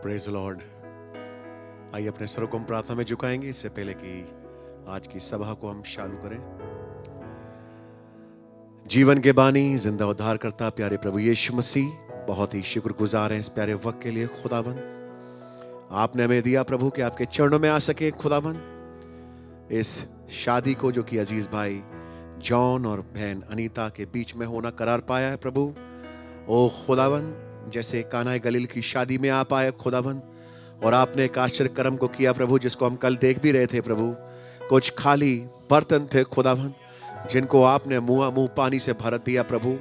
Praise Lord. आइए अपने सरों को हम प्रार्थना में झुकाएंगे इससे पहले कि आज की सभा को हम चालू करें। जीवन के बानी, जिंदा उद्धार करता प्यारे प्रभु यीशु मसीह, बहुत ही शुक्रगुजार हैं इस प्यारे वक्त के लिए। खुदावन, आपने हमें दिया प्रभु कि आपके चरणों में आ सके। खुदावन, इस शादी को जो कि अजीज भाई जॉन और बहन अनीता के बीच में होना करार पाया है प्रभु। ओ खुदावन, जैसे काना गलील की शादी में आप आए खुदावन, और आपने एक आश्चर्य कर्म को किया प्रभु, जिसको हम कल देख भी रहे थे प्रभु। कुछ खाली बर्तन थे खुदावन, जिनको आपने मुंह पानी से भर दिया प्रभु,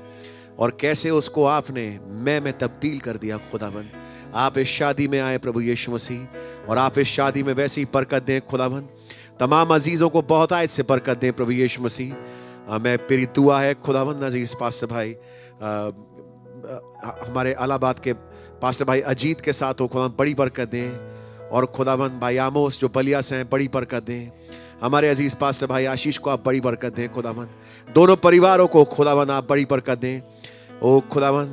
और कैसे उसको आपने मैं में तब्दील कर दिया खुदावन। आप इस शादी में आए प्रभु यीशु मसीह, और आप इस शादी में वैसी बरकत दें खुदावन। तमाम अजीजों को बहुत आयत से बरकत दें प्रभु यीशु मसीह। मैं मेरी दुआ है खुदावन, अजीज पास्टर भाई हमारे इलाहाबाद के पास्टर भाई अजीत के साथ हो खुदावन, बड़ी बरकत दें। और खुदावन भाई आमोस जो बलिया से हैं, बड़ी बरकत दें। हमारे अजीज पास्टर भाई आशीष को आप बड़ी बरकत दें खुदावन। दोनों परिवारों को खुदावन आप बड़ी बरकत दें। ओ खुदावन,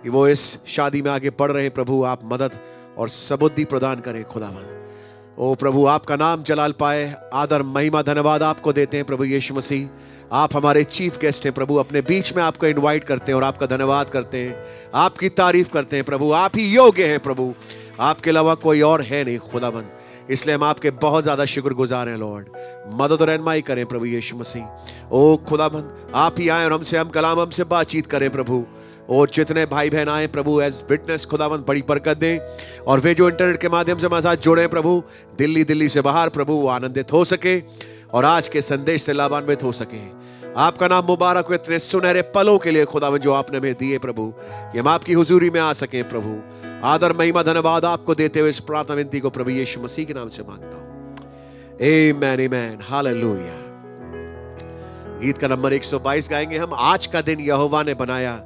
कि वो इस शादी में आगे बढ़ रहे प्रभु, आप मदद और सबुद्धि प्रदान करें खुदावन। ओ प्रभु, आपका नाम जलाल पाए। आदर महिमा धन्यवाद आपको देते हैं प्रभु यीशु मसीह। आप हमारे चीफ गेस्ट हैं प्रभु, अपने बीच में आपको इनवाइट करते हैं और आपका धन्यवाद करते हैं, आपकी तारीफ करते हैं प्रभु। आप ही योग्य हैं प्रभु, आपके अलावा कोई और है नहीं खुदावन। इसलिए हम आपके बहुत ज्यादा शुक्रगुजार हैं लॉर्ड। मदद और रहनुमाई करें प्रभु यीशु मसीह। ओ खुदावन, आप ही आए और हम कलाम हमसे बातचीत करें प्रभु। और जितने भाई बहन आए प्रभु एज विटनेस खुदावन, बड़ी बरकत दें। और वे जो इंटरनेट के माध्यम से हमारे साथ जुड़े प्रभु, दिल्ली से बाहर प्रभु, वो आनंदित हो सके और आज के संदेश से लाभान्वित हो सके। आपका नाम मुबारक हो इतने सुनहरे पलों के लिए खुदावन, जो आपने हमें दिए प्रभु, कि हम आपकी हुजूरी में आ सकें प्रभु। आदर महिमा धन्यवाद आपको देते हुए इस प्रार्थना विनती को प्रभु यीशु मसीह के नाम से मांगता हूं। आमेन आमेन, हालेलुया। गीत का नंबर 122 गाएंगे हम। आज का दिन यहोवा ने बनाया,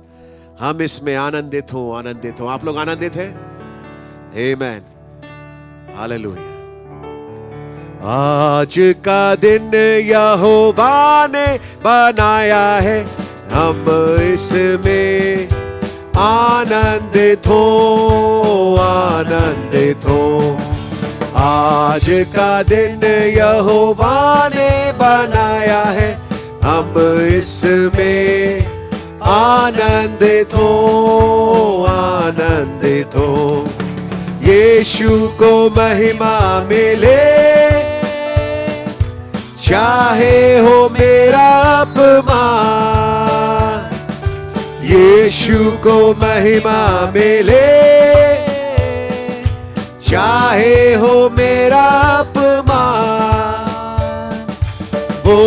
हम इसमें आनंदित हो आनंदित हो। आप लोग आनंदित हैं? आमेन, हालेलुया। आज का दिन यहोवा ने बनाया है, हम इसमें आनंदित हो आनंदित हो। आज का दिन यहोवा ने बनाया है, हम इसमें आनंदित हो आनंदित हो। यीशु को महिमा मिले, चाहे हो मेरा अपमान। यीशु को महिमा मिले, चाहे हो मेरा अपमान। वो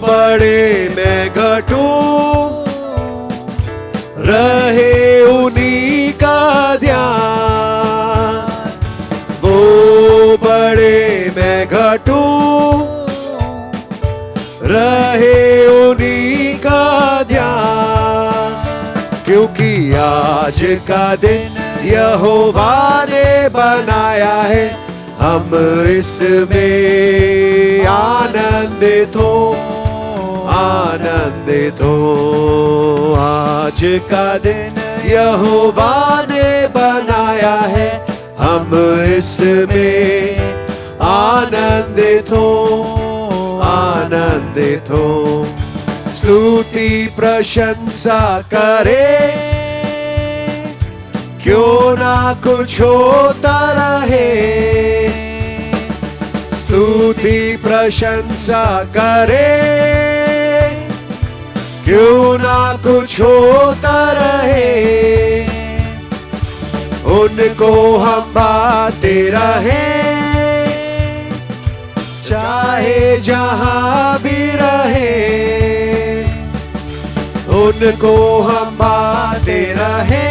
बड़े मैं घटूं, रहे उन्हीं का ध्यान। वो बड़े मैं घटूं, रहे उन्हीं का ध्यान। क्योंकि आज का दिन यहोवा ने बनाया है, हम इसमें आनंदित हो आनंदित हो। आज का दिन यहोवा ने बनाया है, हम इसमें आनंदित हो आनंदित हो। स्तुति प्रशंसा करे, क्यों ना कुछ होता रहे। स्तुति प्रशंसा करे, क्यों ना कुछ होता रहे। उनको हम बाते रहे, चाहे जहां भी रहे। उनको हम बाते रहे,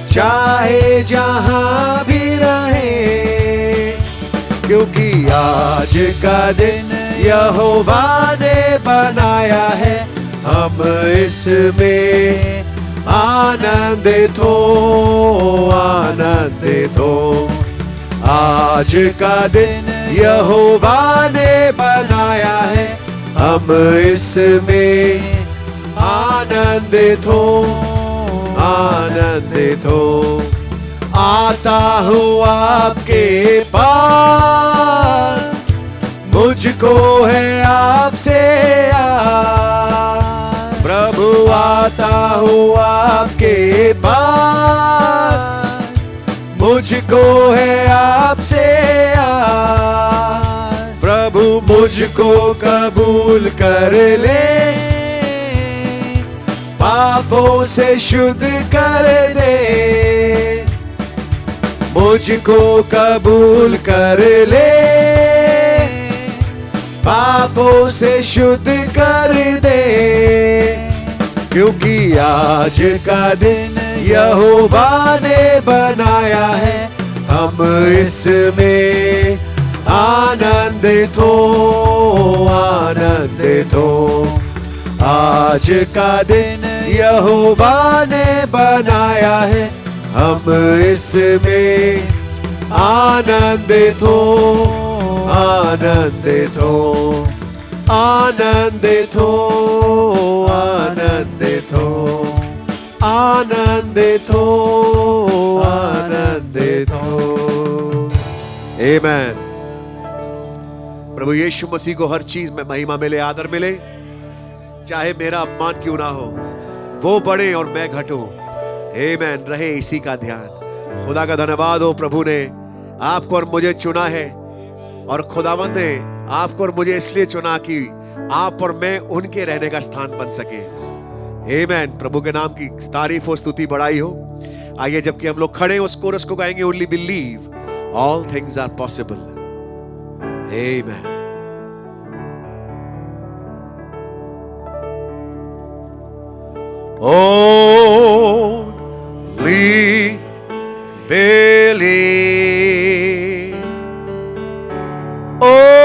चाहे जहां भी रहे। क्योंकि आज का दिन यहोवा ने बनाया है, हम इसमें आनंदित हो आनंदित हो। आज का दिन यहोवा ने बनाया है, हम इसमें आनंदित हो आनंदित हो। आता हूँ आपके पास, मुझको है आपसे आस। प्रभु आता हूँ आपके पास, मुझको है आपसे आस। प्रभु मुझको कबूल कर ले, पापों से शुद्ध कर दे। मुझको कबूल कर ले, पापों से शुद्ध कर दे। क्योंकि आज का दिन यहोवा ने बनाया है, हम इसमें आनंदित हो, आनंदित हो। आज का दिन यहोवा ने बनाया है, हम इसमें आनंदित हो, आनंदित हो, आनंदित हो, आनंदित हो, आनंदित हो, आनंदित हो। आमेन। प्रभु यीशु मसीह को हर चीज में महिमा मिले, आदर मिले, चाहे मेरा अपमान क्यों ना हो, वो बढ़े और मैं घटूं। आमेन। रहे इसी का ध्यान। खुदा का धन्यवाद हो, प्रभु ने आपको और मुझे चुना है, और खुदावंद ने आपको और मुझे इसलिए चुना कि आप और मैं उनके रहने का स्थान बन सके। आमेन। प्रभु के नाम की तारीफ हो, स्तुति बढ़ाई हो। आइए जबकि हम लोग खड़े उस कोरस को गाएंगे, only believe all things are possible. Amen. Only believe, only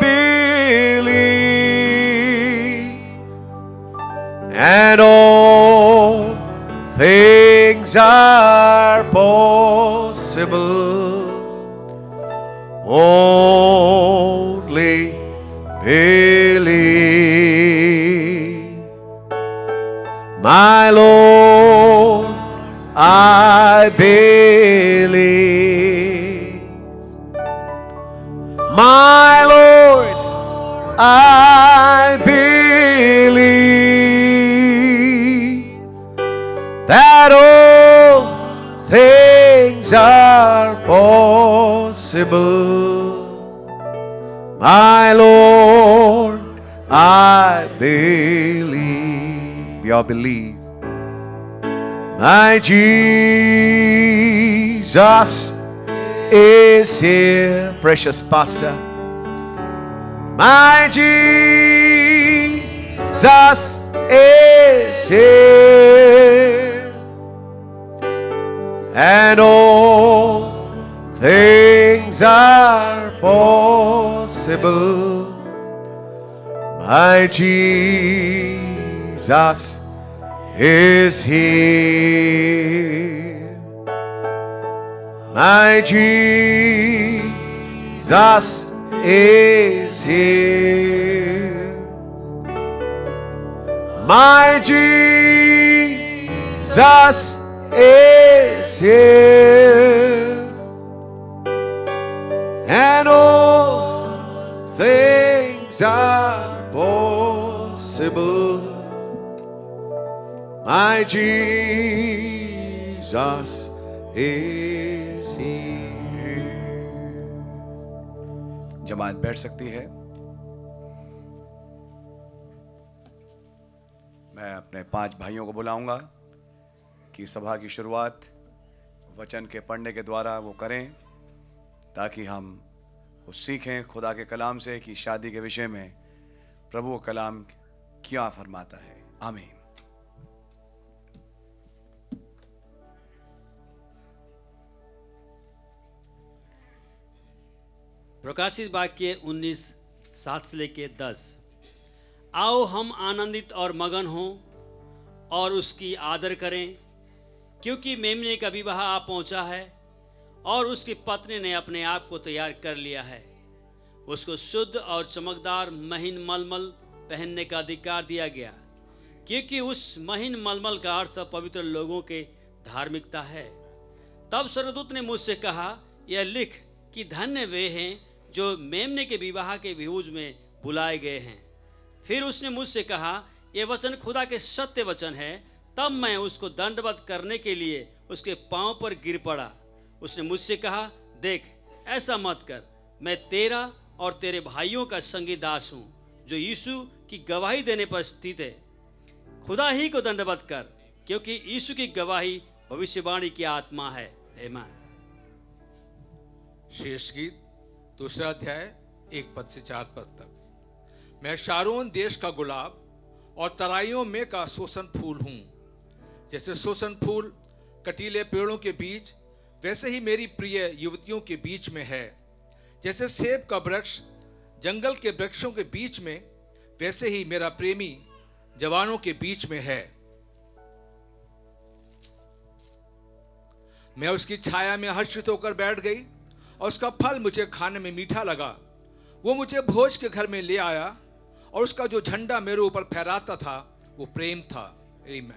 believe, and all things are possible. Only believe. My Lord, I believe. My Lord, I believe that all things are possible. My Lord, I believe. We all believe. My Jesus is here, precious pastor. My Jesus is here, and all things are possible. My Jesus is here. My Jesus is here. My Jesus is here, and all things are possible. My Jesus is here. जमात बैठ सकती है। मैं अपने 5 भाइयों को बुलाऊंगा कि सभा की शुरुआत वचन के पढ़ने के द्वारा वो करें, ताकि हम वो सीखें खुदा के कलाम से कि शादी के विषय में प्रभु का कलाम क्या फरमाता है। आमीन। प्रकाशित वाक्य 19:7 से लेके 10। आओ हम आनंदित और मगन हों और उसकी आदर करें, क्योंकि मेमने का विवाह आ पहुंचा है और उसकी पत्नी ने अपने आप को तैयार कर लिया है। उसको शुद्ध और चमकदार महीन मलमल पहनने का अधिकार दिया गया, क्योंकि उस महीन मलमल का अर्थ पवित्र लोगों के धार्मिकता है। तब स्वर्गदूत ने मुझसे कहा, यह लिख कि धन्य वे हैं जो मेमने के विवाह के भोज में बुलाए गए हैं। फिर उसने मुझसे कहा, यह वचन खुदा के सत्य वचन है। तब मैं उसको दंडवत करने के लिए उसके पांव पर गिर पड़ा। उसने मुझसे कहा, देख, ऐसा मत कर। मैं तेरा और तेरे भाइयों का संगी दास हूँ जो यीशु की गवाही देने पर स्थित है। खुदा ही को दंडवत कर, क्योंकि यीशु की गवाही भविष्यवाणी की आत्मा है। आमीन। शेष गीत 2 अध्याय 1 पद से 4 पद तक। मैं शारोन देश का गुलाब और तराइयों में का सोसन फूल हूँ। जैसे सोसन फूल कटीले पेड़ों के बीच, वैसे ही मेरी प्रिय युवतियों के बीच में है। जैसे सेब का वृक्ष जंगल के वृक्षों के बीच में, वैसे ही मेरा प्रेमी जवानों के बीच में है। मैं उसकी छाया में हर्षित होकर बैठ गई और उसका फल मुझे खाने में मीठा लगा। वो मुझे भोज के घर में ले आया और उसका जो झंडा मेरे ऊपर फहराता था वो प्रेम था। आमीन।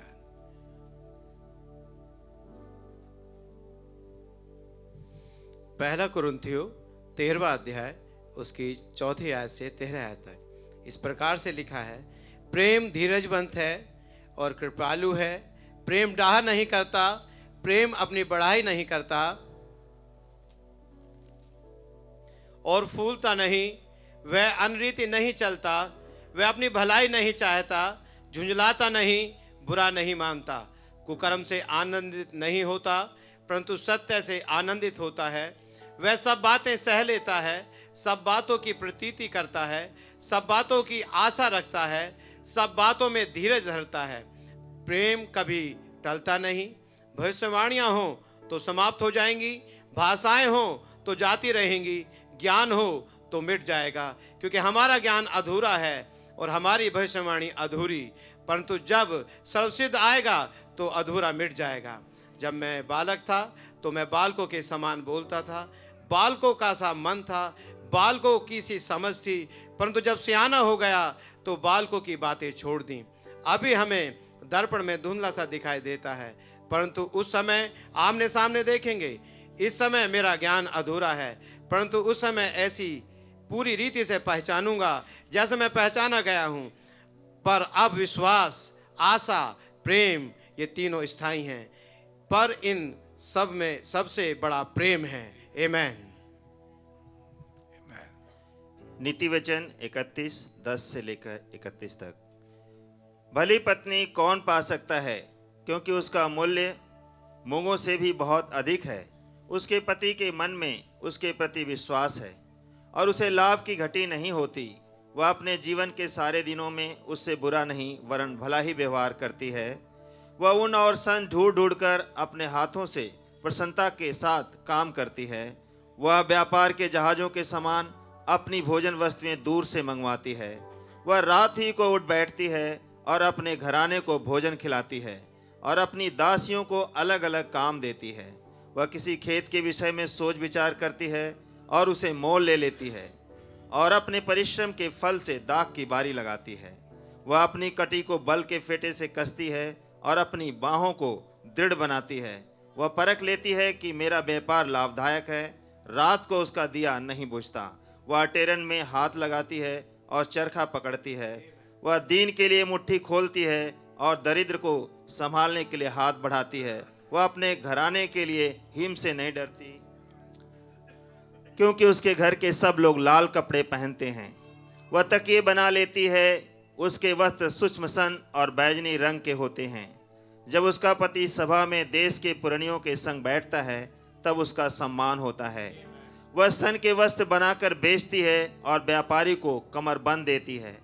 पहला कुरिन्थियों 13वां अध्याय उसकी 4 आयत से 13 आयत तक इस प्रकार से लिखा है, प्रेम धीरजवंत है और कृपालु है। प्रेम डाह नहीं करता, प्रेम अपनी बढ़ाई नहीं करता और फूलता नहीं। वह अनरीति नहीं चलता, वह अपनी भलाई नहीं चाहता, झुंझलाता नहीं, बुरा नहीं मानता, कुकर्म से आनंदित नहीं होता, परंतु सत्य से आनंदित होता है। वह सब बातें सह लेता है, सब बातों की प्रतीति करता है, सब बातों की आशा रखता है, सब बातों में धीरज धरता है। प्रेम कभी टलता नहीं। भविष्यवाणियाँ हों तो समाप्त हो जाएंगी, भाषाएं हों तो जाती रहेंगी, ज्ञान हो तो मिट जाएगा, क्योंकि हमारा ज्ञान अधूरा है और हमारी भविष्यवाणी अधूरी। परंतु जब सर्वसिद्ध आएगा तो अधूरा मिट जाएगा। जब मैं बालक था तो मैं बालकों के समान बोलता था, बालकों का सा मन था, बालकों की सी समझ थी। परंतु जब सियाना हो गया तो बालकों की बातें छोड़ दी। अभी हमें दर्पण में धुंधला सा दिखाई देता है, परंतु उस समय आमने सामने देखेंगे। इस समय मेरा ज्ञान अधूरा है, परंतु उस समय ऐसी पूरी रीति से पहचानूंगा जैसे मैं पहचाना गया हूं। पर अब विश्वास, आशा, प्रेम ये तीनों स्थायी हैं, पर इन सब में सबसे बड़ा प्रेम है। आमीन। नीति वचन 31:10 से लेकर 31 तक। भली पत्नी कौन पा सकता है, क्योंकि उसका मूल्य मूंगों से भी बहुत अधिक है। उसके पति के मन में उसके प्रति विश्वास है और उसे लाभ की घटी नहीं होती। वह अपने जीवन के सारे दिनों में उससे बुरा नहीं वरन भला ही व्यवहार करती है। वह ऊन और सन ढूंढ ढूंढ कर अपने हाथों से प्रसन्नता के साथ काम करती है। वह व्यापार के जहाज़ों के समान अपनी भोजन वस्तुएं दूर से मंगवाती है। वह रात ही को उठ बैठती है और अपने घराने को भोजन खिलाती है और अपनी दासियों को अलग अलग काम देती है। वह किसी खेत के विषय में सोच विचार करती है और उसे मोल ले लेती है और अपने परिश्रम के फल से दाख की बारी लगाती है। वह अपनी कटी को बल के फेटे से कसती है और अपनी बाहों को दृढ़ बनाती है। वह परख लेती है कि मेरा व्यापार लाभदायक है, रात को उसका दिया नहीं बुझता। वह अटेरन में हाथ लगाती है और चरखा पकड़ती है। वह दीन के लिए मुट्ठी खोलती है और दरिद्र को संभालने के लिए हाथ बढ़ाती है। वह अपने घराने के लिए हिम से नहीं डरती, क्योंकि उसके घर के सब लोग लाल कपड़े पहनते हैं। वह तकिए बना लेती है, उसके वस्त्र सूक्ष्म सन और बैजनी रंग के होते हैं। जब उसका पति सभा में देश के पुरनियों के संग बैठता है तब उसका सम्मान होता है। वह सन के वस्त्र बनाकर बेचती है और व्यापारी को कमरबंद देती है।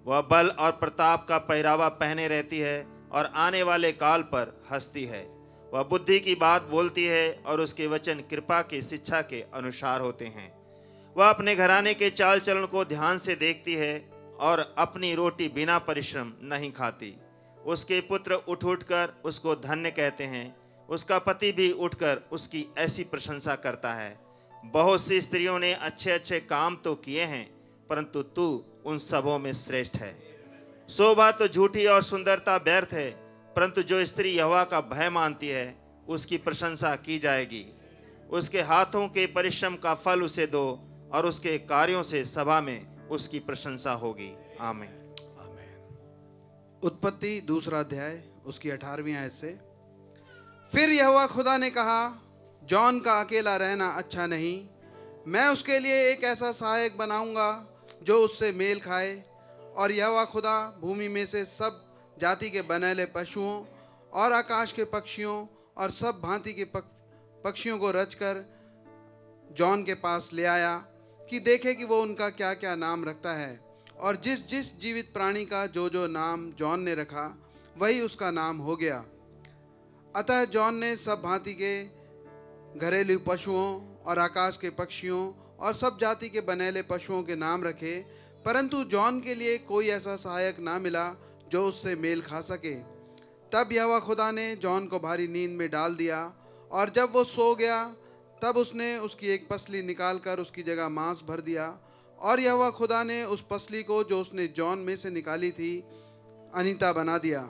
वह बल और प्रताप का पहरावा पहने रहती है और आने वाले काल पर हंसती है। वह बुद्धि की बात बोलती है और उसके वचन कृपा की शिक्षा के अनुसार होते हैं। वह अपने घराने के चाल चलन को ध्यान से देखती है और अपनी रोटी बिना परिश्रम नहीं खाती। उसके पुत्र उठ उठकर उसको धन्य कहते हैं। उसका पति भी उठकर उसकी ऐसी प्रशंसा करता है। बहुत सी स्त्रियों ने अच्छे अच्छे काम तो किए हैं, परंतु तू उन सबों में श्रेष्ठ है। शोभा तो झूठी और सुंदरता व्यर्थ है, परंतु जो स्त्री यहोवा का भय मानती है उसकी प्रशंसा की जाएगी। उसके हाथों के परिश्रम का फल उसे दो और उसके कार्यों से सभा में उसकी प्रशंसा होगी। आमीन। उत्पत्ति 2 अध्याय उसकी 18वीं आयत से। फिर यहोवा खुदा ने कहा, जॉन का अकेला रहना अच्छा नहीं, मैं उसके लिए एक ऐसा सहायक बनाऊंगा जो उससे मेल खाए। और यहोवा खुदा भूमि में से सब जाति के बनेले पशुओं और आकाश के पक्षियों और सब भांति के पक्षियों को रचकर जॉन के पास ले आया कि देखे कि वो उनका क्या क्या नाम रखता है। और जिस जिस जीवित प्राणी का जो जो नाम जॉन ने रखा वही उसका नाम हो गया। अतः जॉन ने सब भांति के घरेलू पशुओं और आकाश के पक्षियों और सब जाति के बनेले पशुओं के नाम रखे, परंतु जॉन के लिए कोई ऐसा सहायक ना मिला जो उससे मेल खा सके। तब यहोवा खुदा ने जॉन को भारी नींद में डाल दिया, और जब वो सो गया तब उसने उसकी एक पसली निकालकर उसकी जगह मांस भर दिया। और यहोवा खुदा ने उस पसली को जो उसने जॉन में से निकाली थी अनीता बना दिया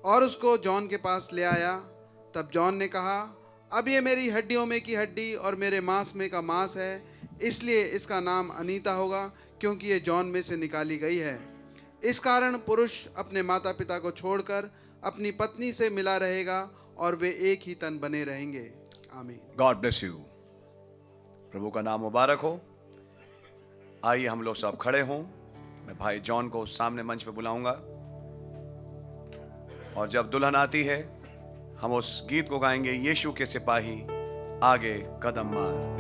और उसको जॉन के पास ले आया। तब जॉन ने कहा, अब ये मेरी हड्डियों में की हड्डी और मेरे मांस में का मांस है, इसलिए इसका नाम अनीता होगा, क्योंकि ये जॉन में से निकाली गई है। इस कारण पुरुष अपने माता पिता को छोड़कर अपनी पत्नी से मिला रहेगा और वे एक ही तन बने रहेंगे। आमीन। God bless you. प्रभु का नाम मुबारक हो। आइए हम लोग सब खड़े हों। मैं भाई जॉन को सामने मंच पे बुलाऊंगा, और जब दुल्हन आती है हम उस गीत को गाएंगे, यीशु के सिपाही आगे कदम मार।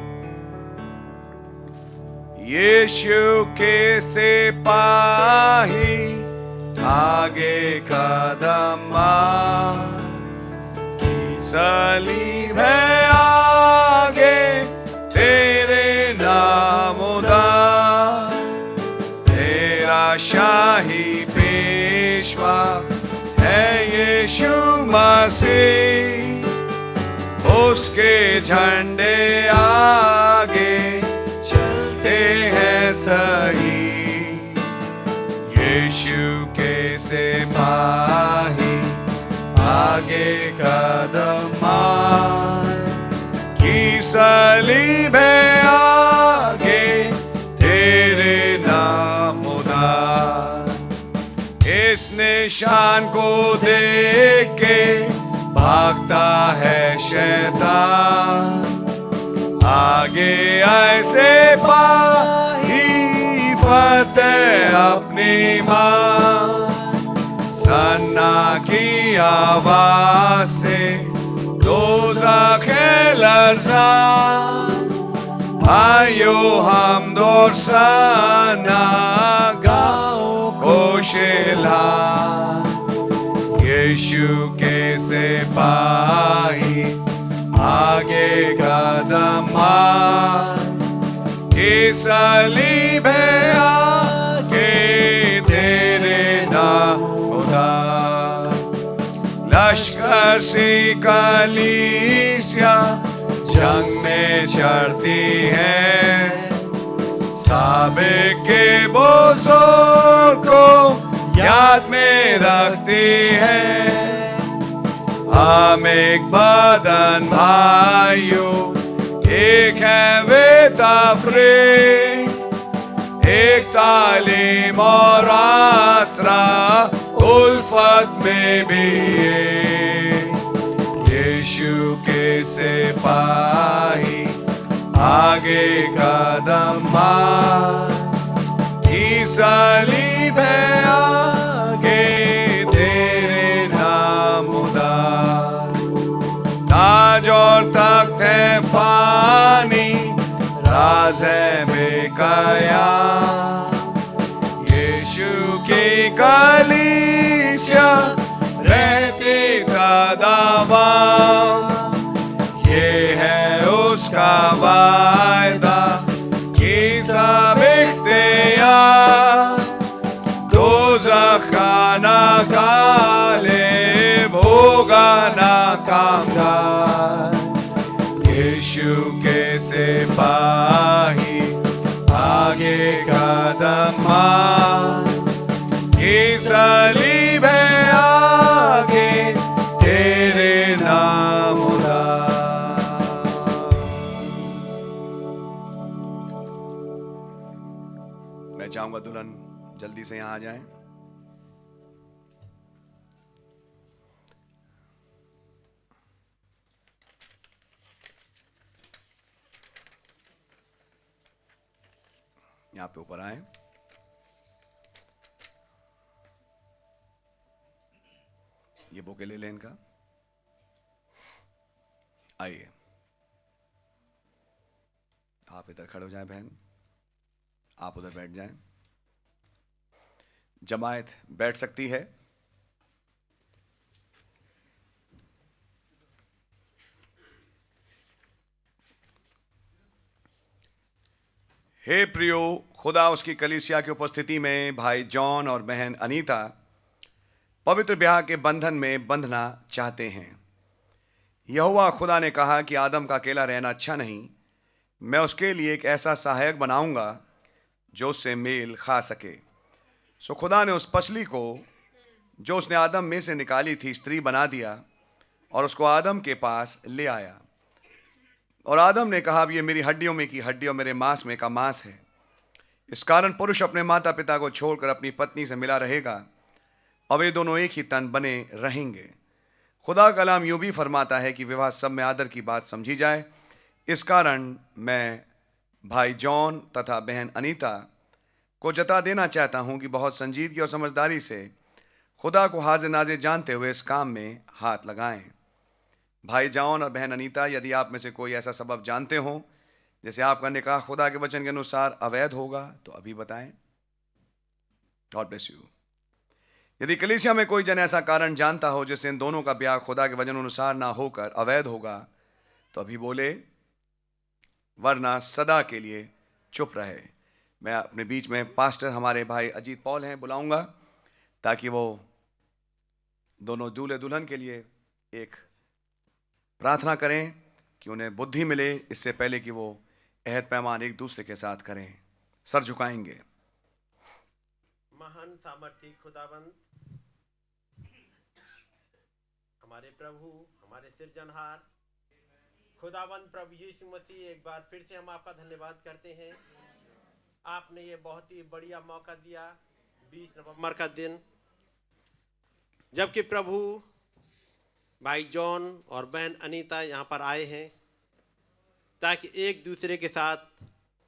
यीशु के सिपाही आगे कदम मार, सलीब है आगे तेरे नाम उदार, तेरा शाही पेशवा है यीशु मसीह, उसके झंडे आगे चलते हैं सही। यीशु के सिपाही आगे कदम मार, की सलीब है आगे तेरे नाम उदार, इस निशान को देख के भागता है शैतान, आगे ऐसे पाही फतेह अपनी मां, सन्ना की आवाज से दोज़ख लर्ज़ा, भाइयों हम दो सना गाओ कोशिला, यीशु के सिपाही आगे कदम मार, कि सलीब है आगे तेरे नाम उदार, लश्कर सी कलीसिया जंग में चढ़ती है, साबिक के बोझों को याद में रखती है, हम एक बदन भाइयों, एक है वे तफरीक, एक तालीम और आसरा उल्फत में भी एक, यीशु के सिपाही आगे कदम मार, की सलीब है आगे तेरे नाम उदार, ताज और तख्त है फानी, राज है बेकया, यीशु की कलीसिया रहती का दावा, ये है उसका वायदा कि सब इख्तियार दोज़ख का ना गालिब होगा ना कामगार, यीशु के सिपाही आगे कदम मार, कि मैं चाहूंगा दुल्हन जल्दी से यहां आ जाए। यहां पे ऊपर आए। ये बुके ले लें इनका। आइए, आप इधर खड़े हो जाएं बहन, आप उधर बैठ जाएं। जमायत बैठ सकती है। हे प्रियो, खुदा उसकी कलीसिया की उपस्थिति में भाई जॉन और बहन अनीता पवित्र ब्याह के बंधन में बंधना चाहते हैं। यहोवा खुदा ने कहा कि आदम का अकेला रहना अच्छा नहीं, मैं उसके लिए एक ऐसा सहायक बनाऊंगा जो उससे मेल खा सके। सो खुदा ने उस पसली को जो उसने आदम में से निकाली थी स्त्री बना दिया और उसको आदम के पास ले आया। और आदम ने कहा, अब ये मेरी हड्डियों में की हड्डी और मेरे मांस में का मांस है। इस कारण पुरुष अपने माता पिता को छोड़कर अपनी पत्नी से मिला रहेगा और वे दोनों एक ही तन बने रहेंगे। खुदा का कलाम यूं भी फरमाता है कि विवाह सब में आदर की बात समझी जाए। इस कारण मैं भाई जॉन तथा बहन अनीता को जता देना चाहता हूं कि बहुत संजीदगी और समझदारी से खुदा को हाजिर नाजिर जानते हुए इस काम में हाथ लगाएं। भाई जॉन और बहन अनीता, यदि आप में से कोई ऐसा सबब जानते हो जैसे आपका निकाह खुदा के वचन के अनुसार अवैध होगा तो अभी बताएं। God bless you. यदि कलीसिया में कोई जन ऐसा कारण जानता हो जिससे इन दोनों का ब्याह खुदा के वचन अनुसार ना होकर अवैध होगा तो अभी बोले, वरना सदा के लिए चुप रहे। मैं अपने बीच में पास्टर हमारे भाई अजीत पॉल हैं बुलाऊंगा ताकि वो दोनों दूल्हे दुल्हन के लिए एक प्रार्थना करें कि उन्हें बुद्धि मिले इससे पहले कि वो अहद पैमान एक दूसरे के साथ करें। सर झुकाएंगे। महान सामर्थी खुदाबंद, हमारे प्रभु, हमारे सिरजनहार खुदाबंद प्रभु यीशु मसीह, एक बार फिर से हम आपका धन्यवाद करते हैं। आपने ये बहुत ही बढ़िया मौका दिया 20 नवंबर का दिन, जबकि प्रभु भाई जॉन और बहन अनीता यहाँ पर आए हैं ताकि एक दूसरे के साथ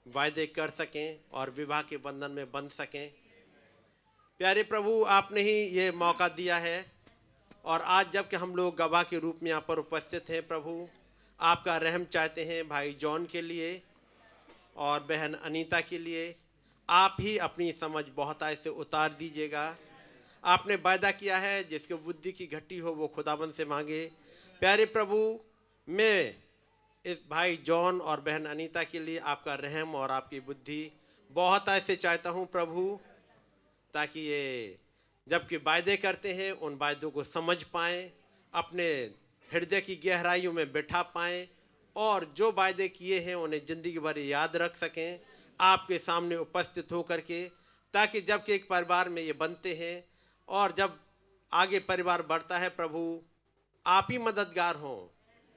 वायदे कर सकें और विवाह के बंधन में बंध सकें। प्यारे प्रभु, आपने ही ये मौका दिया है और आज जबकि हम लोग गवाह के रूप में यहाँ पर उपस्थित हैं, प्रभु आपका रहम चाहते हैं भाई जॉन के लिए और बहन अनीता के लिए। आप ही अपनी समझ बहुतायत से उतार दीजिएगा। आपने वायदा किया है जिसको बुद्धि की घट्टी हो वो खुदाबंद से मांगे। प्यारे प्रभु, मैं इस भाई जॉन और बहन अनीता के लिए आपका रहम और आपकी बुद्धि बहुतायत से चाहता हूँ प्रभु, ताकि ये जबकि वायदे करते हैं उन वायदों को समझ पाएँ, अपने हृदय की गहराइयों में बैठा पाएँ और जो वायदे किए हैं उन्हें ज़िंदगी भर याद रख सकें आपके सामने उपस्थित होकर के, ताकि जबकि एक परिवार में ये बनते हैं और जब आगे परिवार बढ़ता है प्रभु आप ही मददगार हों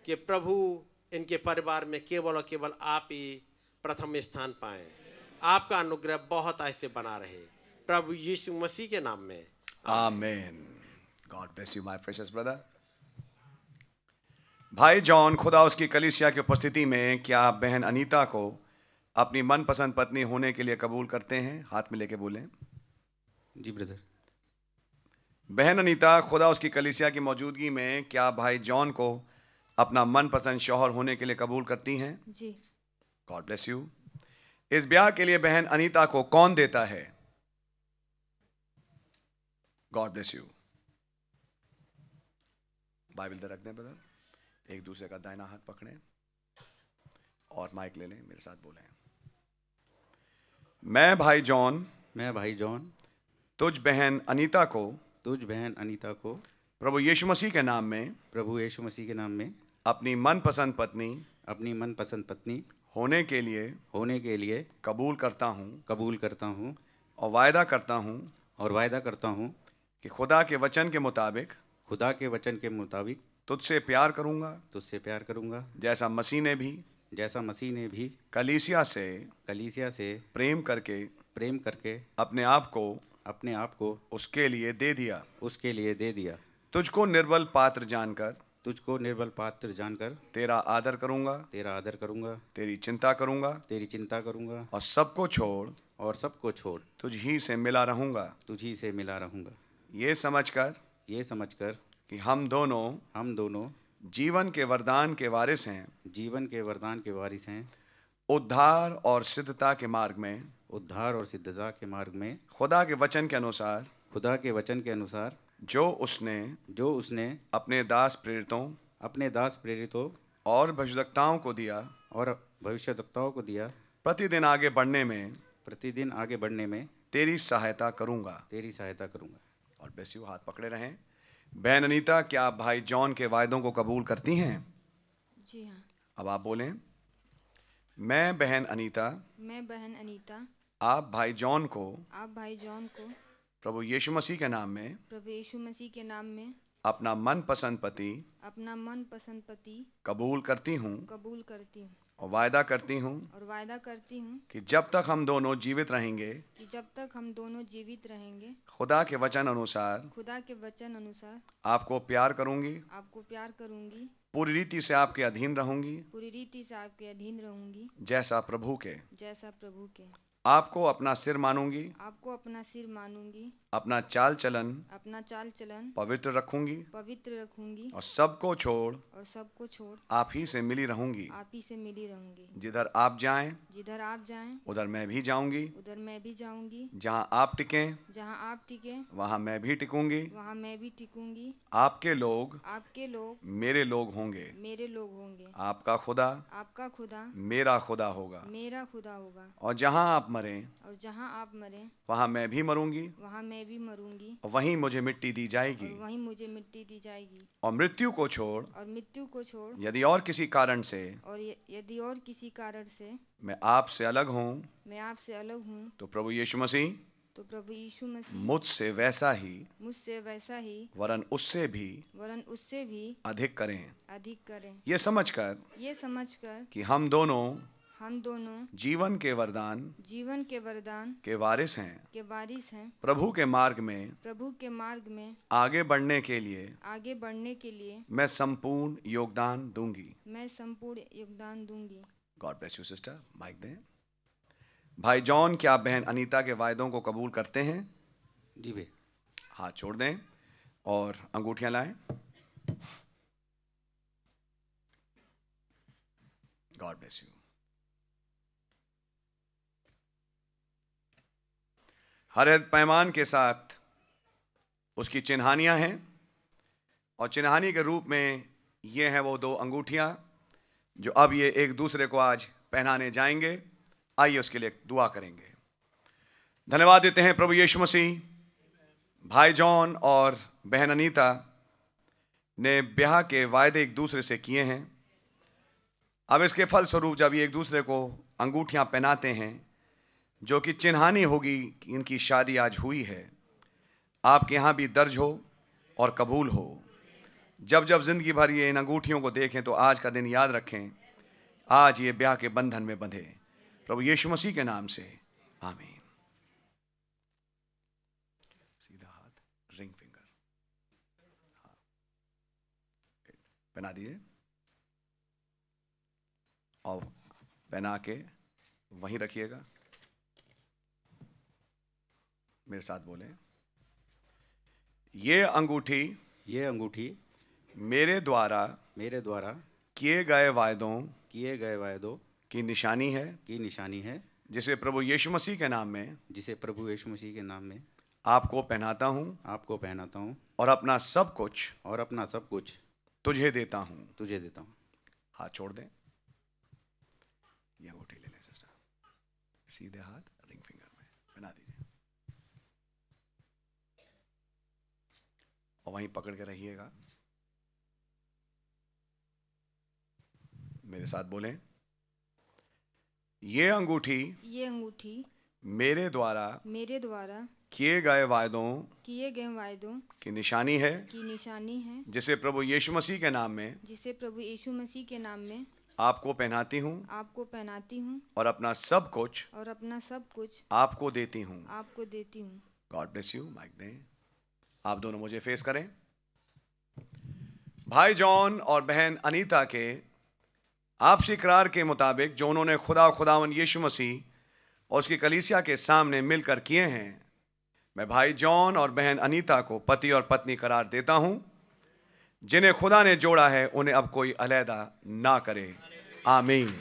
कि प्रभु इनके परिवार में केवल और केवल आप ही प्रथम स्थान पाएँ। आपका अनुग्रह बहुत ऐसे बना रहे प्रभु यीशु मसीह के नाम में, आमीन। God bless you my precious brother. भाई जॉन खुदा उसकी कलीसिया की उपस्थिति में क्या आप बहन अनीता को अपनी मनपसंद पत्नी होने के लिए कबूल करते हैं? हाथ में लेके बोलें। जी ब्रदर। बहन अनीता, खुदा उसकी कलीसिया की मौजूदगी में क्या भाई जॉन को अपना मनपसंद शौहर होने के लिए कबूल करती हैं? जी। God bless you. इस ब्याह के लिए बहन अनीता को कौन देता है? God bless you. बाइबल इधर रख दें ब्रदर, एक दूसरे का दाहिना हाथ पकड़ें और माइक ले लें, मेरे साथ बोलें। मैं भाई जॉन तुझ बहन अनीता को प्रभु यीशु मसीह के नाम में अपनी मनपसंद पत्नी होने के लिए कबूल करता हूँ और वायदा करता हूँ कि खुदा के वचन के मुताबिक तुझसे प्यार करूँगा जैसा मसीह ने भी कलीसिया से प्रेम करके प्रेम करके अपने आप को उसके लिए दे दिया। उसके लिए दे दिया। तुझको निर्बल पात्र जानकर तुझको निर्बल पात्र जानकर तेरा आदर करूंगा, तेरा आदर करूंगा, तेरी चिंता करूंगा तेरी चिंता करूंगा, और सबको छोड़ और सबको छोड़ तुझ ही से मिला रहूंगा। तुझी से मिला रहूंगा। ये समझकर कि हम दोनों जीवन के वरदान के वारिस हैं, जीवन के वरदान के वारिस हैं, उद्धार और सिद्धता के मार्ग में, उद्धार और सिद्धता के मार्ग में, खुदा के वचन के अनुसार, खुदा के वचन के अनुसार, जो उसने अपने दास प्रेरितों और भविष्यद्वक्ताओं को दिया, और भविष्यद्वक्ताओं को दिया, प्रतिदिन आगे बढ़ने में तेरी सहायता करूंगा। और बेसियो हाथ पकड़े रहें। बहन अनीता, क्या आप भाई जॉन के वायदों को कबूल करती हैं? जी हाँ। अब आप बोलें। मैं बहन अनीता आप भाई जॉन को प्रभु यीशु मसीह के नाम में अपना मनपसंद पति कबूल करती हूँ और वायदा करती हूँ कि जब तक हम दोनों जीवित रहेंगे खुदा के वचन अनुसार आपको प्यार करूंगी, पूरी रीति से आपके अधीन रहूंगी, जैसा प्रभु के आपको अपना सिर मानूंगी, अपना चाल चलन पवित्र रखूंगी और सबको छोड़ आप ही से मिली रहूंगी। जिधर आप जाएं उधर मैं भी जाऊंगी, जहां आप टिकें वहां मैं भी टिकूंगी। आपके लोग मेरे लोग होंगे, आपका खुदा मेरा खुदा होगा। और जहां आप मरें वहां मैं भी मरूंगी और वहीं मुझे मिट्टी दी जाएगी। और मृत्यु को छोड़ यदि और किसी कारण से मैं आपसे अलग हूँ तो प्रभु यीशु मसीह मुझसे वैसा ही वरन उससे भी अधिक करें। ये समझकर कि हम दोनों जीवन के वरदान के वारिस हैं, प्रभु के मार्ग में आगे बढ़ने के लिए मैं संपूर्ण योगदान दूंगी। God bless you sister. Mike दें। भाई जॉन, क्या आप बहन अनीता के वायदों को कबूल करते हैं? जी भे। हाथ छोड़ दें और अंगूठियां लाएं। God bless you. हर पैमान के साथ उसकी चिन्हानियां हैं और चिन्हानी के रूप में ये हैं वो 2 अंगूठियां जो अब ये एक दूसरे को आज पहनाने जाएंगे। आइए उसके लिए दुआ करेंगे। धन्यवाद देते हैं प्रभु यीशु मसीह। भाई जॉन और बहन अनीता ने ब्याह के वायदे एक दूसरे से किए हैं। अब इसके फलस्वरूप जब ये एक दूसरे को अंगूठियां पहनाते हैं जो कि चिन्हानी होगी कि इनकी शादी आज हुई है, आपके यहाँ भी दर्ज हो और कबूल हो। जब जब जिंदगी भर ये इन अंगूठियों को देखें तो आज का दिन याद रखें, आज ये ब्याह के बंधन में बंधे प्रभु यीशु मसीह के नाम से, आमीन। सीधा हाथ, रिंग फिंगर पहना दीजिए और पहना के वहीं रखिएगा। मेरे साथ बोले। ये अंगूठी मेरे द्वारा किए गए वायदों की निशानी है, जिसे प्रभु यीशु मसीह के नाम में आपको पहनाता हूँ और अपना सब कुछ तुझे देता हूँ। हाथ छोड़ दें। ये अंगूठी ले लें सिस्टर, सीधे हाथ रिंग फिंगर में पहना दीजिए और वहीं पकड़ के रहिएगा। मेरे साथ बोलें। ये अंगूठी मेरे द्वारा किए गए वायदों की निशानी है, जिसे प्रभु यीशु मसीह के नाम में आपको पहनाती हूँ आपको पहनाती हूँ और अपना सब कुछ और अपना सब कुछ आपको देती हूँ। आपको देती हूँ। God bless you. माइक दें। आप दोनों मुझे फेस करें। भाई जॉन और बहन अनीता के आपसी इकरार के मुताबिक जो उन्होंने खुदावन यीशु मसीह और उसकी कलीसिया के सामने मिलकर किए हैं, मैं भाई जॉन और बहन अनीता को पति और पत्नी करार देता हूं। जिन्हें खुदा ने जोड़ा है उन्हें अब कोई अलहदा ना करे। आमीन।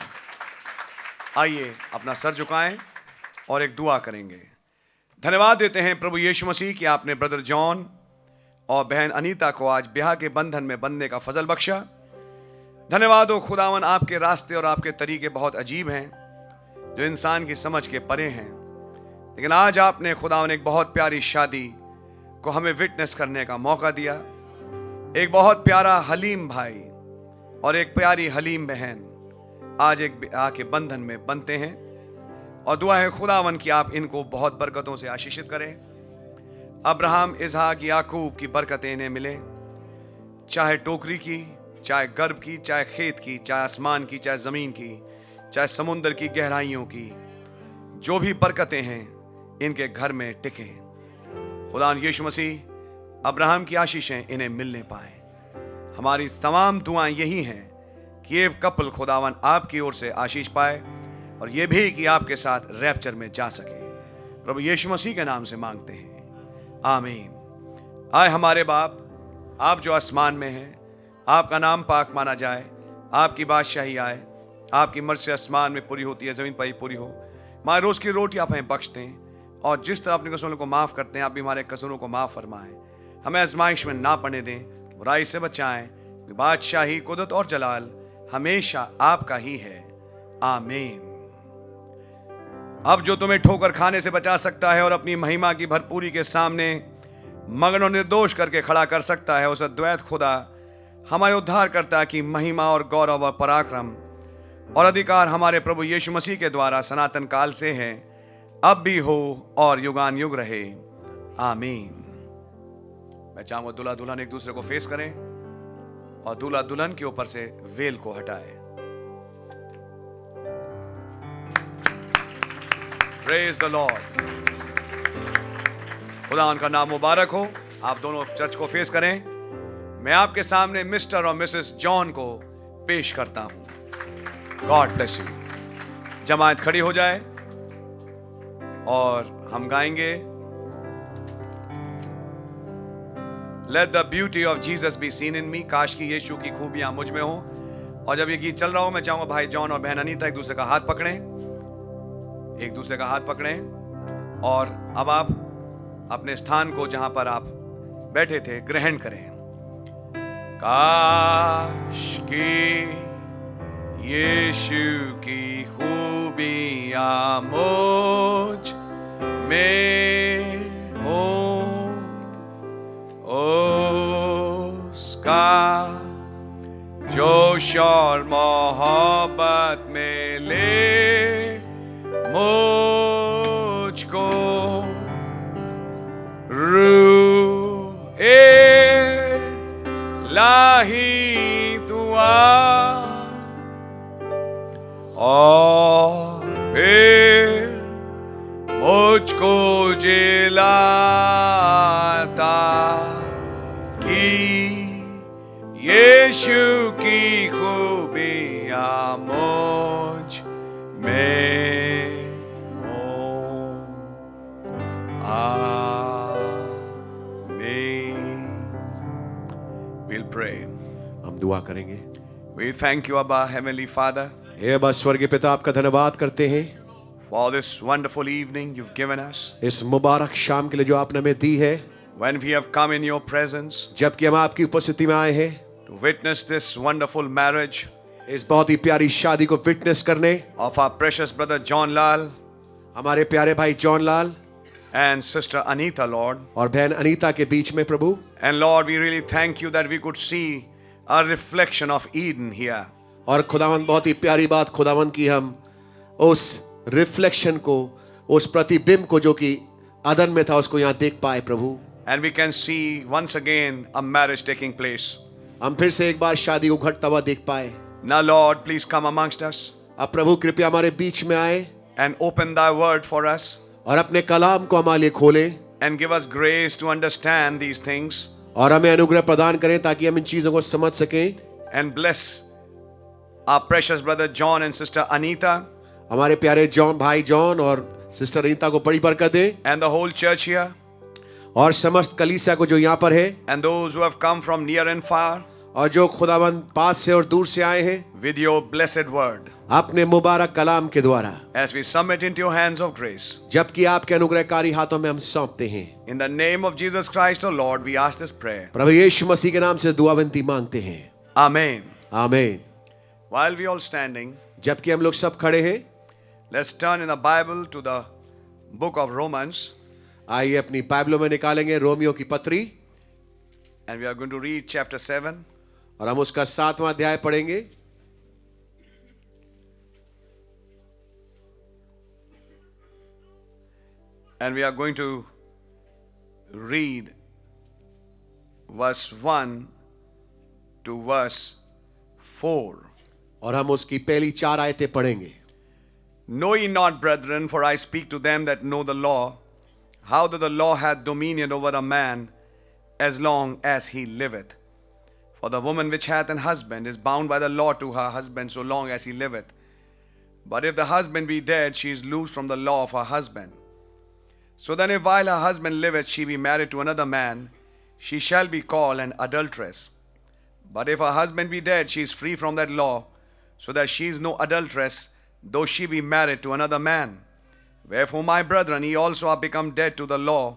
आइए अपना सर झुकाएं और एक दुआ करेंगे। धन्यवाद देते हैं प्रभु यीशु मसीह कि आपने ब्रदर जॉन और बहन अनीता को आज ब्याह के बंधन में बंधने का फजल बख्शा। धन्यवाद हो खुदावन, आपके रास्ते और आपके तरीके बहुत अजीब हैं जो इंसान की समझ के परे हैं, लेकिन आज आपने खुदावन एक बहुत प्यारी शादी को हमें विटनेस करने का मौका दिया। एक बहुत प्यारा हलीम भाई और एक प्यारी हलीम बहन आज एक ब्याह के बंधन में बनते हैं और दुआ है खुदावन कि आप इनको बहुत बरकतों से आशीषित करें। अब्राहम, इसहाक, याकूब की बरकतें इन्हें मिले, चाहे टोकरी की, चाहे गर्भ की, चाहे खेत की, चाहे आसमान की, चाहे ज़मीन की, चाहे समुद्र की गहराइयों की, जो भी बरकतें हैं इनके घर में टिकें। खुदा यीशु मसीह अब्राहम की आशीषें इन्हें मिलने पाए। हमारी तमाम दुआएं यही हैं कि ये कपल खुदावन आपकी ओर से आशीष पाए और ये भी कि आपके साथ रैप्चर में जा सके। प्रभु यीशु मसीह के नाम से मांगते हैं, आमीन। आए हमारे बाप, आप जो आसमान में हैं, आपका नाम पाक माना जाए, आपकी बादशाही आए, आपकी मर्जी आसमान में पूरी होती है, ज़मीन पर ही पूरी हो। हमारे रोज़ की रोटी आप हमें बख्श दें और जिस तरह अपने कसूरों को माफ़ करते हैं आप भी हमारे कसूरों को माफ़ फरमाएं। हमें आजमाइश में ना पड़ने दें, बुराई से बचाएं। बादशाही, कुदरत और जलाल हमेशा आपका ही है, आमीन। अब जो तुम्हें ठोकर खाने से बचा सकता है और अपनी महिमा की भरपूरी के सामने मगन और निर्दोष करके खड़ा कर सकता है, उस अद्वैत खुदा हमारे उद्धारकर्ता की महिमा और गौरव और पराक्रम और अधिकार हमारे प्रभु यीशु मसीह के द्वारा सनातन काल से है, अब भी हो और युगान युग रहे, आमीन। मैं चाहूंगा दूल्हा दुल्हन एक दूसरे को फेस करें और दूल्हा दुल्हन के ऊपर से वेल को हटाए। Praise the Lord. खुदा उनका नाम मुबारक हो। आप दोनों चर्च को फेस करें। मैं आपके सामने मिस्टर और मिसेस जॉन को पेश करता हूं। God bless you. जमात खड़ी हो जाए और हम गाएंगे let the beauty of Jesus be seen in me. काश की यीशु की खूबियां मुझ में हो। और जब ये गीत चल रहा हो, मैं चाहूंगा भाई जॉन और बहन अनीता एक दूसरे का हाथ पकड़ें, एक दूसरे का हाथ पकड़ें और अब आप अपने स्थान को जहां पर आप बैठे थे ग्रहण करें। काश की यीशु की खूबियां मुझ में हो, उसका जोश और मोहब्बत में ले मुझको रूह इलाही दुआ और फिर मुझको जिलाता कि यीशु की खूबियां मुझ में हो, आमीन। We'll pray. हम दुआ करेंगे। We thank you, Abba, Heavenly Father, हे अब्बा स्वर्गीय पिता, आपका धन्यवाद करते हैं for this wonderful evening you've given us. इस मुबारक शाम के लिए जो आपने हमें दी है, When we have come in your presence जबकि हम आपकी उपस्थिति में आए हैं to witness this wonderful marriage इस बहुत ही प्यारी शादी को विटनेस करने of our precious brother John Lal हमारे प्यारे भाई John Lal and sister Anita, Lord. और बहन अनीता के बीच में प्रभु। And Lord, we really thank you that we could see a reflection of Eden here. और खुदावन, बहुत ही प्यारी बात खुदावन की हम उस रिफ्लेक्शन को, उस प्रतिबिंब को जो कि अदन में था, उसको यहाँ देख पाए प्रभु। And we can see once again a marriage taking place. हम फिर से एक बार शादी को घटता हुआ देख पाए। Now, Lord, please come amongst us अब प्रभु कृपया हमारे बीच में आए and open thy word for us और अपने कलाम को हमारे लिए खोले and give us grace to understand these things और हमें अनुग्रह प्रदान करें ताकि हम इन चीजों को समझ सकें। and bless our precious brother John and sister Anita हमारे प्यारे जॉन भाई जॉन और सिस्टर अनीता को बड़ी बरकत दे and the whole church here और समस्त कलीसिया को जो यहाँ पर है and those who have come from near and far और जो खुदावंद पास से और दूर से आए हैं with your blessed word. अपने मुबारक कलाम के द्वारा As we submit into your hands of grace. जबकि आपके अनुग्रहकारी हाथों में हम सौंपते हैं। In the name of Jesus Christ, O Lord, we ask this prayer. प्रभु यीशु मसीह के नाम से दुआ विनती मांगते हैं। Amen. आमीन। While we all standing, जबकि हम लोग सब खड़े हैं, let's turn in the Bible to the book of Romans. आइए अपनी बाइबलों में निकालेंगे रोमियो की पत्री and we are going to read chapter 7. और हम उसका 7वां अध्याय पढ़ेंगे। And we are going to read verse 1 to verse 4. और हम उसकी पहली 4 आयतें पढ़ेंगे। Know ye not, brethren, for I speak to them that know the law, how that the law hath dominion over a man as long as he liveth. For the woman which hath an husband is bound by the law to her husband so long as he liveth. But if the husband be dead, she is loosed from the law of her husband. So then, if while her husband liveth she be married to another man, she shall be called an adulteress. But if her husband be dead, she is free from that law, so that she is no adulteress, though she be married to another man. Wherefore, my brethren, ye also are become dead to the law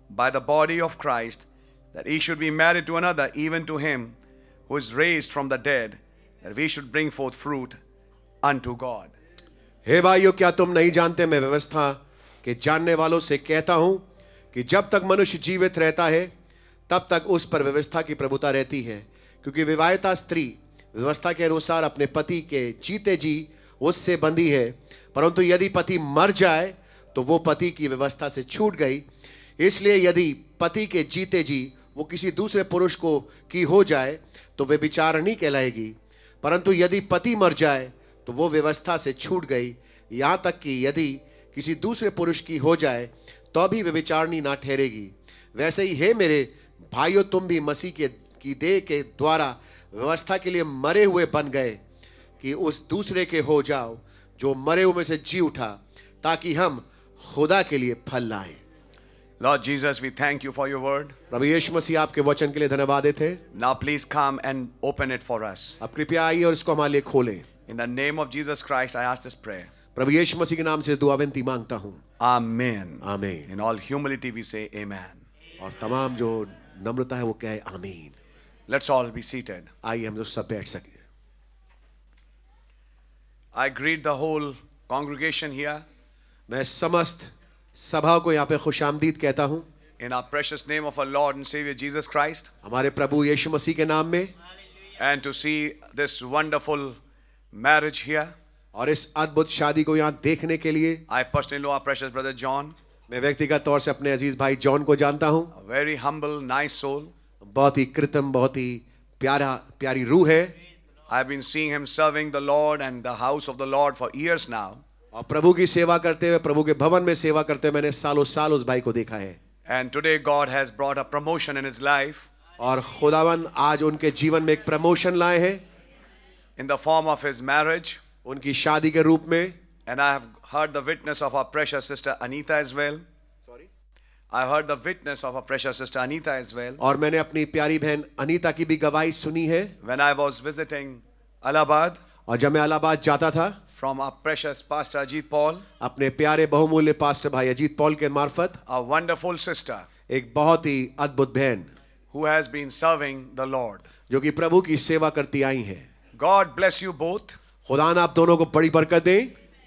by the body of Christ, that he should be married to another, even to him who is raised from the dead, that we should bring forth fruit unto God. हे भाइयों, क्या तुम नहीं जानते, मैं व्यवस्था के जानने वालों से कहता हूं कि जब तक मनुष्य जीवित रहता है तब तक उस पर व्यवस्था की प्रभुता रहती है, क्योंकि विवाहिता स्त्री व्यवस्था के अनुसार अपने पति के जीते जी उससे बंधी है, परंतु यदि पति मर जाए तो वो पति की व्यवस्था से छूट गई। इसलिए यदि पति के जीते जी वो किसी दूसरे पुरुष को की हो जाए तो वे विचारणी कहलाएगी, परंतु यदि पति मर जाए तो वो व्यवस्था से छूट गई। यहाँ तक कि यदि किसी दूसरे पुरुष की हो जाए तो भी वे विचारणी ना ठहरेगी। वैसे ही हे मेरे भाइयों, तुम भी मसीह की देह के द्वारा व्यवस्था के लिए मरे हुए बन गए कि उस दूसरे के हो जाओ जो मरे हुए में से जी उठा, ताकि हम खुदा के लिए फल लाएं। Lord Jesus, we thank you for your word. प्रभु यीशु मसीह, आपके वचन के लिए धन्यवाद थे। Now please come and open it for us. अब कृपया आइए और इसको हमारे लिए खोलें। In the name of Jesus Christ, I ask this prayer. प्रभु यीशु मसीह के नाम से दुआ विनती मांगता हूँ। Amen. आमीन। In all humility we say amen. और तमाम जो नम्रता है वो कहे आमीन। Let's all be seated. आइए हम लोग सब बैठ सकें। I greet the whole congregation here मैं समस्त सभा को यहाँ पे खुशामदीद कहता हूँ in our precious name of our Lord and Savior Jesus Christ, हमारे प्रभु यीशु मसीह के नाम में, and to see this wonderful marriage here. और इस अद्भुत शादी को यहाँ देखने के लिए। I personally know our precious brother John, मैं व्यक्तिगत तौर से अपने अजीज भाई जॉन को जानता हूँ। a very humble, nice soul. बहुत ही कृतम, बहुत ही प्यारी रूह है। I've been seeing him serving the Lord and the house of the Lord for years now. और प्रभु की सेवा करते हुए, प्रभु के भवन में सेवा करते हुए मैंने सालों साल उस भाई को देखा है। And today God has brought a promotion in his life और खुदावन आज उनके जीवन में एक प्रमोशन लाए हैं in the form of his marriage. उनकी शादी के रूप में। And I have heard the witness of our precious sister Anita as well. I heard the witness of our precious sister Anita as well. और मैंने अपनी प्यारी बहन अनीता की भी गवाही सुनी है। When I was visiting Allahabad और जब मैं इलाहाबाद जाता था from our precious pastor Ajit Paul, अपने प्यारे बहुमूल्य पास्टर भाई अजीत पॉल के मार्फत, a wonderful sister एक बहुत ही अद्भुत बहन who has been serving the Lord. जो कि प्रभु की सेवा करती आई हैं। God bless you both. खुदा न आप दोनों को बड़ी बरकत दे।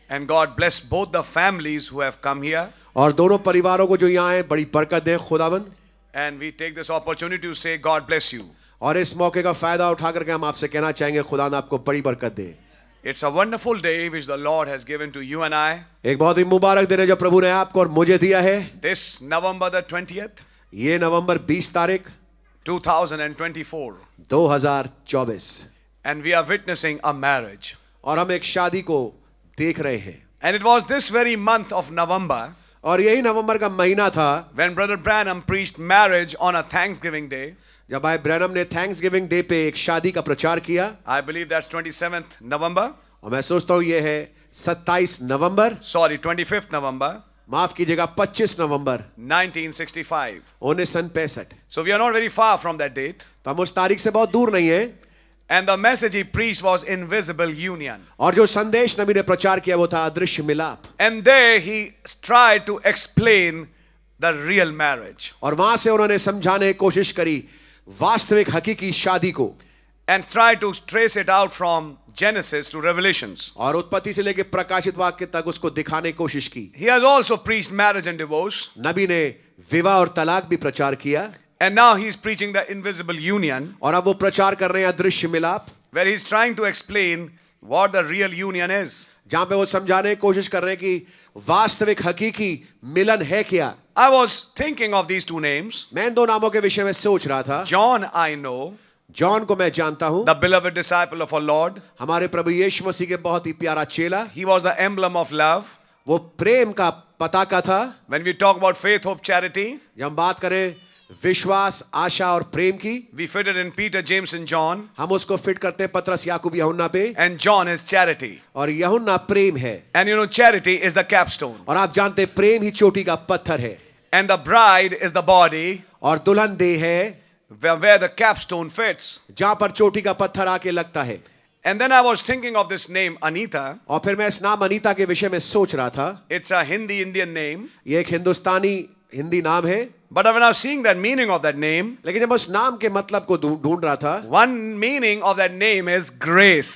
And God bless both the families who have come here. और दोनों परिवारों को जो यहाँ आए बड़ी बरकत दे खुदावन। And we take this opportunity to say God bless you. और इस मौके का फायदा उठा करके हम आपसे कहना चाहेंगे खुदा न आपको बड़ी बरकत दे। It's a wonderful day which the Lord has given to you and I. एक बहुत ही मुबारक दिन है जो प्रभु ने आपको और मुझे दिया है। This November the 20th, ये नवंबर 20 तारीख 2024. 2024। and we are witnessing a marriage. और हम एक शादी को देख रहे हैं. And it was this very month of November और यही नवंबर का महीना था when Brother Branham preached marriage on a Thanksgiving day. जब भाई ब्रैनम ने थैंक्सगिविंग डे पे एक शादी का प्रचार किया. I believe that's 27th November. और मैं सोचता हूँ ये है 27 नवंबर, Sorry, 25th November, माफ कीजिएगा 25 नवंबर 1965. 1965. So we are not very far from that date. तो हम उस तारीख से बहुत दूर नहीं है. And the message he preached was invisible union. और जो संदेश नबी ने प्रचार किया वो था अदृश्य मिलाप. And there he tried to explain the real marriage. और वहां से उन्होंने समझाने की कोशिश करी वास्तविक हकीकी शादी को. And tried to trace it out from Genesis to Revelations. और उत्पत्ति से लेकर प्रकाशित वाक्य तक उसको दिखाने की कोशिश की. He has also preached marriage and divorce. नबी ने विवाह और तलाक भी प्रचार किया. And now he's preaching the invisible union, और अब वो प्रचार कर रहे हैं अदृश्य मिलाप, where he's trying to explain what the real union is. जहां पे वो समझाने की कोशिश कर रहे हैं कि वास्तविक हकीकी मिलन है क्या. I was thinking of these two names. मैं इन दो नामों के विषय में सोच रहा था. John I know, जॉन को मैं जानता हूं, the beloved disciple of our Lord. हमारे प्रभु यीशु मसीह के बहुत ही प्यारा चेला. He was the emblem of love. वो प्रेम का पताका था. When we talk about faith, hope, charity, जब हम बात करें विश्वास, आशा और प्रेम की, we fit it in Peter, James and John. हम उसको फिट करते हैं पतरस, याकूब, यूहन्ना पे. And John is charity. और यूहन्ना प्रेम है. And you know, charity is the capstone. और आप जानते हैं प्रेम ही चोटी का पत्थर है. And the bride is the body और दुल्हन देह है where the capstone fits. जहां पर चोटी का पत्थर आके लगता है. And then I was thinking of this name, Anita. और फिर मैं इस नाम अनीता के विषय में सोच रहा था. It's a Hindi Indian name. ये एक हिंदी नाम है. But when I was seeing that meaning of that name, लेकिन जब उस नाम के मतलब को ढूंढ रहा था, one meaning of that name is grace.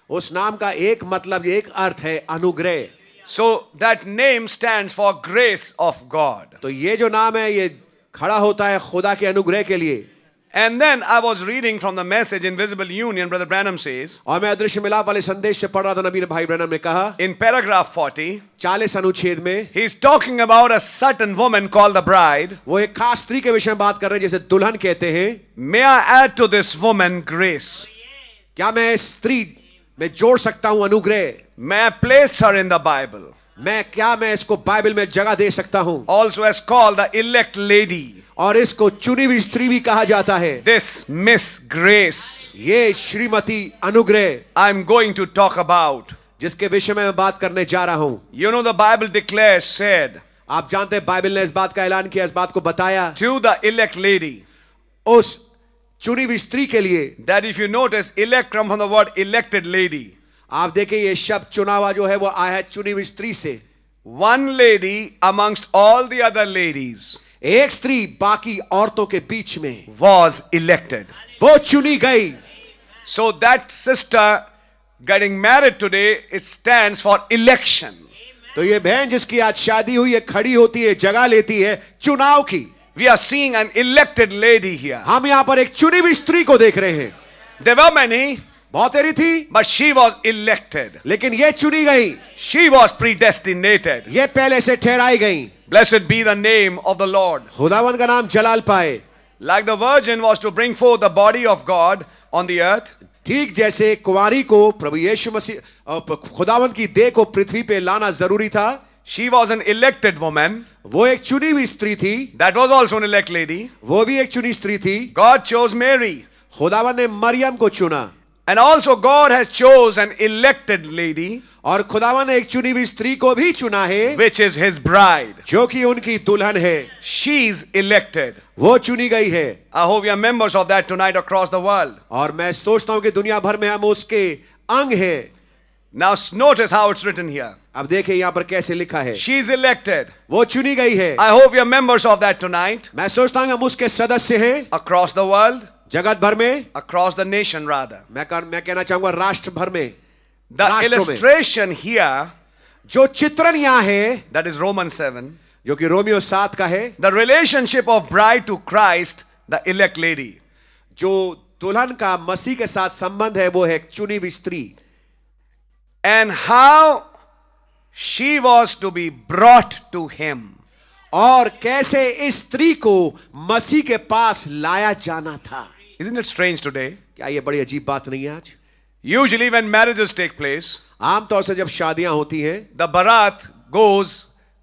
उस नाम का एक मतलब, एक अर्थ है अनुग्रह. So that name stands for grace of God. तो ये जो नाम है ये खड़ा होता है खुदा के अनुग्रह के लिए. And then I was reading from the message Invisible Union, Brother Branham says, और मैं अदृश्य मिलाप वाले संदेश से पढ़ रहा था. नबी ने भाई ब्रैनम ने कहा in paragraph 40, 40 अनुच्छेद में, he's talking about a certain woman called the bride. वो एक खास स्त्री के विषय में बात कर रहे हैं जिसे दुल्हन कहते हैं. May I add to this woman grace? क्या मैं इस स्त्री में जोड़ सकता हूं अनुग्रह? May I place her in the Bible? मैं इसको बाइबल में जगह दे सकता हूं? Also as called the elect lady. और इसको चुनी हुई स्त्री भी कहा जाता है. This Miss Grace, ये श्रीमती अनुग्रह I'm going to talk about. जिसके विषय में मैं बात करने जा रहा हूं. You know, the Bible declares, said, आप जानते हैं बाइबल ने इस बात का ऐलान किया, इस बात को बताया to the elect lady, उस चुनी हुई स्त्री के लिए, that if you notice, elect come from the word elected lady. आप देखें ये शब्द चुनावा जो है वो आया है चुनी हुई स्त्री से. One lady amongst all the other ladies एक स्त्री बाकी औरतों के बीच में was elected. वो चुनी गई. So that sister getting married today, it stands for election. तो ये बहन जिसकी आज शादी हुई है खड़ी होती है, जगह लेती है चुनाव की. We are seeing an elected lady here. हम यहां पर एक चुनी हुई स्त्री को देख रहे हैं. There were many, बहुत सारी थी, but she was elected. लेकिन ये चुनी गई. She was predestinated. ये पहले से ठहराई गई. Blessed be the name of the Lord. खुदावन का नाम जलाल पाए. Like the virgin was to bring forth the body of God on the earth, ठीक जैसे कुंवारी को प्रभु यीशु मसीह खुदावन की देह को पृथ्वी पे लाना जरूरी था. she was an elected woman. वो एक चुनी हुई स्त्री थी. That was also an elect lady. वो भी एक चुनी स्त्री थी. God chose Mary. खुदावन ने मरियम को चुना. And also God has chose an elected lady, और खुदावन ने एक चुनी हुई स्त्री को भी चुना है, which is his bride. जो कि उनकी दुल्हन है. She's elected. वो चुनी गई है. I hope you are members of that tonight across the world. और मैं सोचता हूं कि दुनिया भर में हम उसके अंग हैं. Now notice how it's written here. अब देखिए यहां पर कैसे लिखा है. She's elected. वो चुनी गई है. I hope you are members of that tonight. मैं सोचता हूं हम उसके सदस्य हैं. Across the world. जगत भर में. Across the nation rather. मैं कहना चाहूंगा राष्ट्र भर में. The illustration here, जो चित्रण यहां है, that is Romans 7, जो कि रोमियो 7 का है. the relationship of bride to Christ, the elect lady. जो दुल्हन का मसीह के साथ संबंध है वो है एक चुनी हुई स्त्री. And how she was to be brought to him. और कैसे इस स्त्री को मसीह के पास लाया जाना था. Isn't it strange today? क्या ये बड़ी अजीब बात नहीं है आज? Usually, when marriages take place, आमतौर से जब शादियां होती हैं the barat goes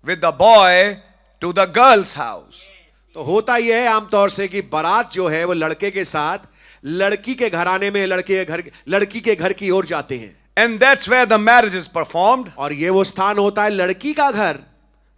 with the boy to the girl's house. तो होता यह है आमतौर से कि बारात जो है वो लड़के के साथ लड़की के घराने में लड़की के घर की ओर जाते हैं, And that's where the marriage is performed. और ये वो स्थान होता है लड़की का घर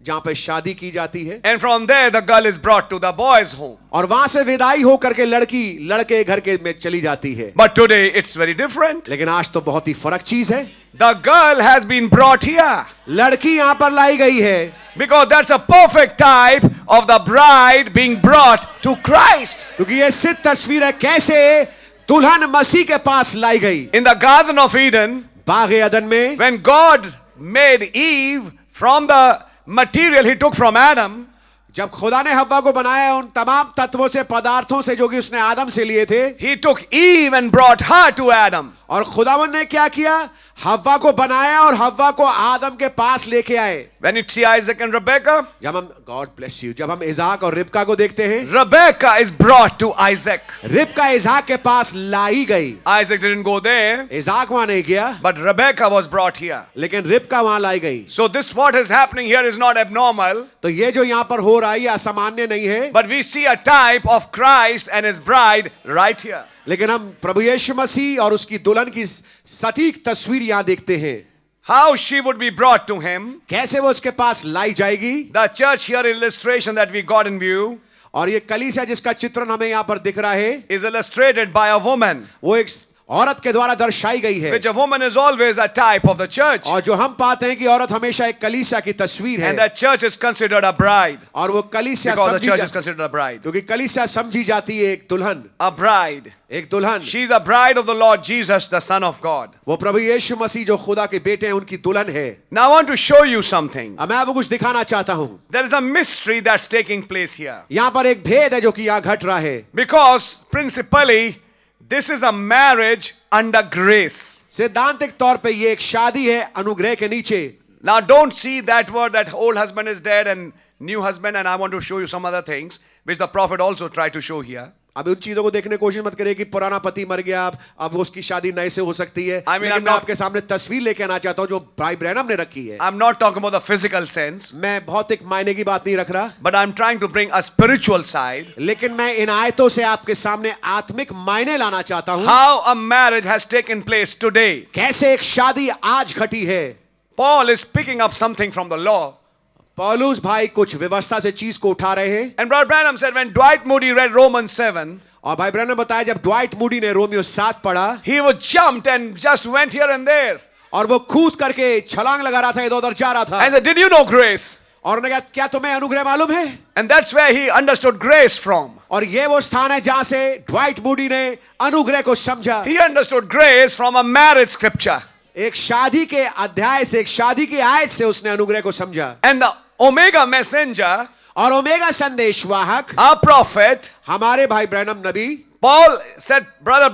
जहां पे शादी की जाती है। And from there, the girl is brought to the boy's home. और वहां से विदाई होकर के लड़की लड़के घर के में चली जाती है। But today, it's very different. लेकिन आज तो बहुत ही फर्क चीज है। The girl has been brought here लड़की यहां पर लाई गई है because that's a perfect type of the bride being brought to Christ. क्योंकि ये सिद्ध तस्वीर है कैसे दुल्हन मसीह के पास लाई गई। In the Garden of Eden, बाग अदन में when God made Eve from the material he took from Adam, जब खुदा ने हव्वा को बनाया उन तमाम तत्वों से पदार्थों से जो कि उसने आदम से लिए थे, he took Eve and brought her to Adam. और खुदावन ने क्या किया, हव्वा को बनाया और हव्वा को आदम के पास लेके आए। When you see Isaac and Rebekah, जब हम गॉड ब्लेस यू जब हम इज़हाक और रिबका को देखते हैं, Rebekah is brought to Isaac. रिबका इज़हाक के पास लाई गई। Isaac didn't go there, इज़हाक वहां नहीं गया, but Rebekah was brought here. लेकिन रिबका वहां लाई गई। So this what is happening here is not abnormal, तो ये जो यहां पर हो रहा है ये असामान्य नहीं है, but we see a type of Christ and his bride right here. लेकिन हम प्रभु यीशु मसीह और उसकी दुल्हन की सटीक तस्वीर यहां देखते हैं। How she would be brought to him. कैसे वो उसके पास लाई जाएगी। The church here illustration that we got in view और ये कलीसिया जिसका चित्रण हमें यहां पर दिख रहा है, is illustrated by a woman, वो एक औरत के द्वारा दर्शाई गई है, which a woman is always a type of the church, और जो हम पाते हैं कि औरत हमेशा एक कलीसिया की तस्वीर है, and that church is considered a bride और वो कलीसिया because the समझी church is जाती considered a bride. क्योंकि कलीसिया समझी जाती है एक दुल्हन, A bride. एक दुल्हन। She's a bride of the Lord Jesus, the Son of God. वो प्रभु यीशु मसीह जो खुदा के बेटे हैं उनकी दुल्हन है। Now I want to show you something. अब मैं आपको कुछ दिखाना चाहता हूं। There is a mystery that's taking place here. यहां पर एक भेद है जो कि यहां घट रहा है, Because principally, this is a marriage under grace. सिद्धांतिक तौर पे ये एक शादी है अनुग्रह के नीचे। Now don't see that word that old husband is dead and new husband, and I want to show you some other things which the prophet also tried to show here. अब उन चीजों को देखने की कोशिश मत करिए कि पुराना पति मर गया अब उसकी शादी नए से हो सकती है। I mean, लेकिन I'm मैं not- आपके सामने तस्वीर लेके आना चाहता हूं जो भाई ब्रैनम ने रखी है। I'm not talking about the physical sense, मैं भौतिक मायने की बात नहीं रख रहा, but I'm trying to bring a spiritual side. लेकिन मैं इन आयतों से आपके सामने आत्मिक मायने लाना चाहता हूं। How a marriage has taken place today. कैसे एक शादी आज घटी है। Paul is picking up something from the law. पौलुस भाई कुछ व्यवस्था से चीज को उठा रहे हैं, And Brother Branham said when Dwight Moody read Romans 7, और भाई ब्रैनम ने बताया जब ड्वाइट मूडी ने रोमियो 7 पढ़ा, he was jumped and just went here and there. और वो कूद करके छलांग लगा रहा था, इधर उधर जा रहा था, I said, did you know grace? और उन्होंने कहा क्या तुम्हें अनुग्रह मालूम है। And that's where he understood grace from. और ये वो स्थान है जहां से ड्वाइट मूडी ने अनुग्रह को समझा। He understood grace from a marriage scripture. एक शादी के अध्याय से, एक शादी की आयत से उसने अनुग्रह को समझा। And the Omega messenger, और ओमेगा संदेशवाहक our prophet, हमारे भाई ब्रैनम नबी, Paul said, Brother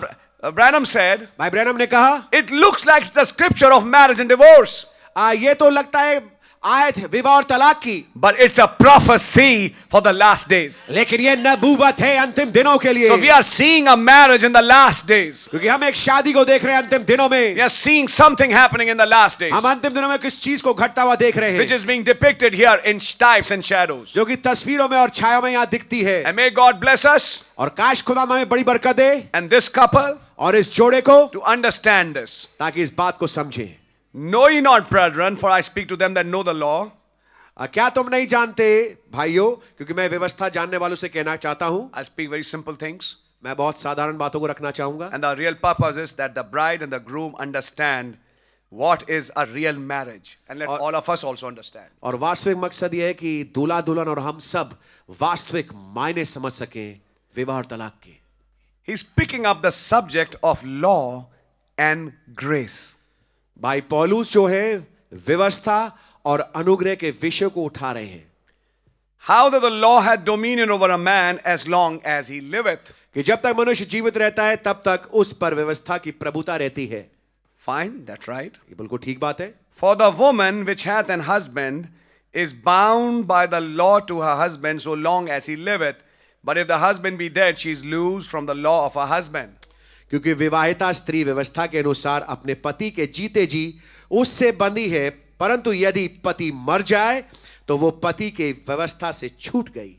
Branham said, भाई ब्रैनम ने कहा it looks like it's a scripture of marriage and divorce, ये तो लगता है आयत विवाह और तलाक की, but it's a prophecy for the last days. लेकिन ये नबूवत है अंतिम दिनों के लिए। So we are seeing a marriage in the last days. क्योंकि हम एक शादी को देख रहे हैं अंतिम दिनों में, We are seeing something happening in the last days, हम अंतिम दिनों में किस चीज को घटता हुआ देख रहे which हैं is being depicted here in types and shadows. जो कि तस्वीरों में और छायों में यहाँ दिखती है। And may God bless us और काश खुदा हमें बड़ी बरकत दे and this couple और इस जोड़े को, to understand this. ताकि इस बात को समझें। Know ye not, brethren, for I speak to them that know the law, क्या तुम नहीं जानते भाइयों, क्योंकि मैं व्यवस्था जानने वालों से कहना चाहता हूं, I speak very simple things. मैं बहुत साधारण बातों को रखना चाहूंगा। And the real purpose is that the bride and the groom understand what is a real marriage. And let all of us also understand. और वास्तविक मकसद यह है कि दूल्हा दुल्हन और हम सब वास्तविक मायने समझ सकें विवाह और तलाक के। He's picking up the subject of law and grace. भाई पौलुस जो है व्यवस्था और अनुग्रह के विषय को उठा रहे हैं। How that the law had dominion over a man as long as he liveth. कि जब तक मनुष्य जीवित रहता है तब तक उस पर व्यवस्था की प्रभुता रहती है। Fine, that's right. ये बिल्कुल ठीक बात है। For the woman which hath an husband is bound by the law to her husband so long as he liveth. But if the husband be dead, she is loose from the law of her husband. क्योंकि विवाहिता स्त्री व्यवस्था के अनुसार अपने पति के जीते जी उससे बंधी है, परंतु यदि पति मर जाए तो वो पति के व्यवस्था से छूट गई।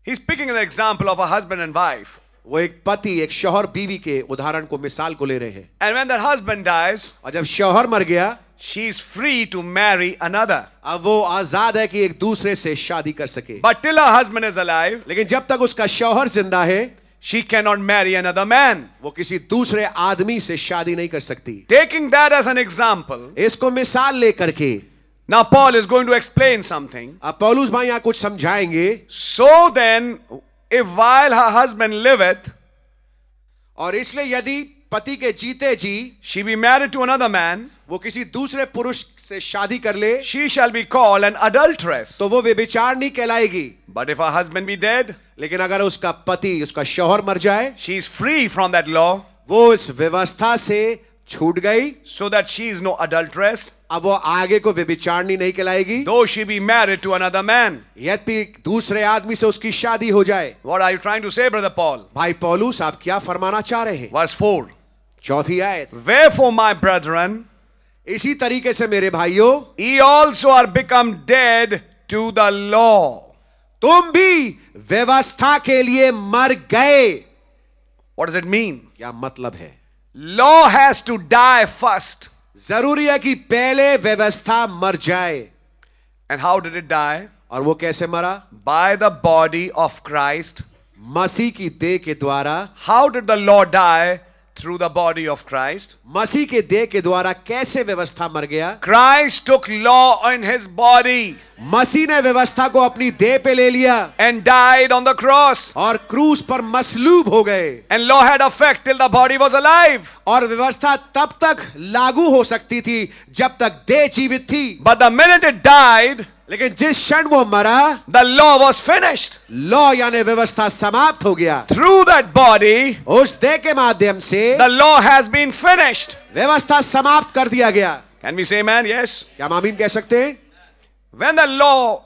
He's picking an example of a husband and wife. वो एक पति एक शौहर बीवी के उदाहरण को मिसाल को ले रहे हैं। And when that husband dies, और जब शौहर मर गया, she is free to marry another. अब वो आजाद है कि एक दूसरे से शादी कर सके। But till her husband is alive, लेकिन जब तक उसका शौहर जिंदा है, she cannot marry another man. वो किसी दूसरे आदमी से शादी नहीं कर सकती। Taking that as an example, इसको मिसाल लेकर के now Paul is going to explain something. अब पौलुस भाई यहाँ कुछ समझाएंगे। So then, if while her husband liveth, और इसलिए यदि पति के जीते जी she be married to another man, वो किसी दूसरे पुरुष से शादी कर ले, she shall be called an adulteress. तो वो व्यभिचारिणी कहलाएगी। But if her husband be dead, लेकिन अगर उसका पति उसका शौहर मर जाए, she is free from that law, वो इस व्यवस्था से छूट गई, so that she is no adulteress, अब वो आगे को व्यभिचारिणी नहीं कहलाएगी, though she be married to another man. यद्यपि दूसरे आदमी से उसकी शादी हो जाए। What are you trying to say, brother Paul? भाई पौलुस आप क्या फरमाना चाह रहे हैं? Verse 4. चौथी आयत, Wherefore, my brethren, इसी तरीके से मेरे भाइयों, ye also are become dead to the law. तुम भी व्यवस्था के लिए मर गए। What does it mean? क्या मतलब है? Law has to die first. जरूरी है कि पहले व्यवस्था मर जाए। And how did it die? और वो कैसे मरा? By the body of Christ. मसीह की देह के द्वारा। How did the law die? Through the body of Christ. मसीह के देह के द्वारा कैसे व्यवस्था मर गया? Christ took law in his body मसीह ने व्यवस्था को अपनी देह पे ले लिया and died on the cross. और क्रूस पर मसलूब हो गए। And law had effect till the body was alive. और व्यवस्था तब तक लागू हो सकती थी जब तक देह जीवित थी। But the minute it died, लेकिन जिस क्षण वो मरा, the law was finished. Law यानी व्यवस्था समाप्त हो गया। Through that body, उस देह के माध्यम से the law has been finished. व्यवस्था समाप्त कर दिया गया। Can we say amen? Yes. क्या हम आमीन कह सकते हैं? When the law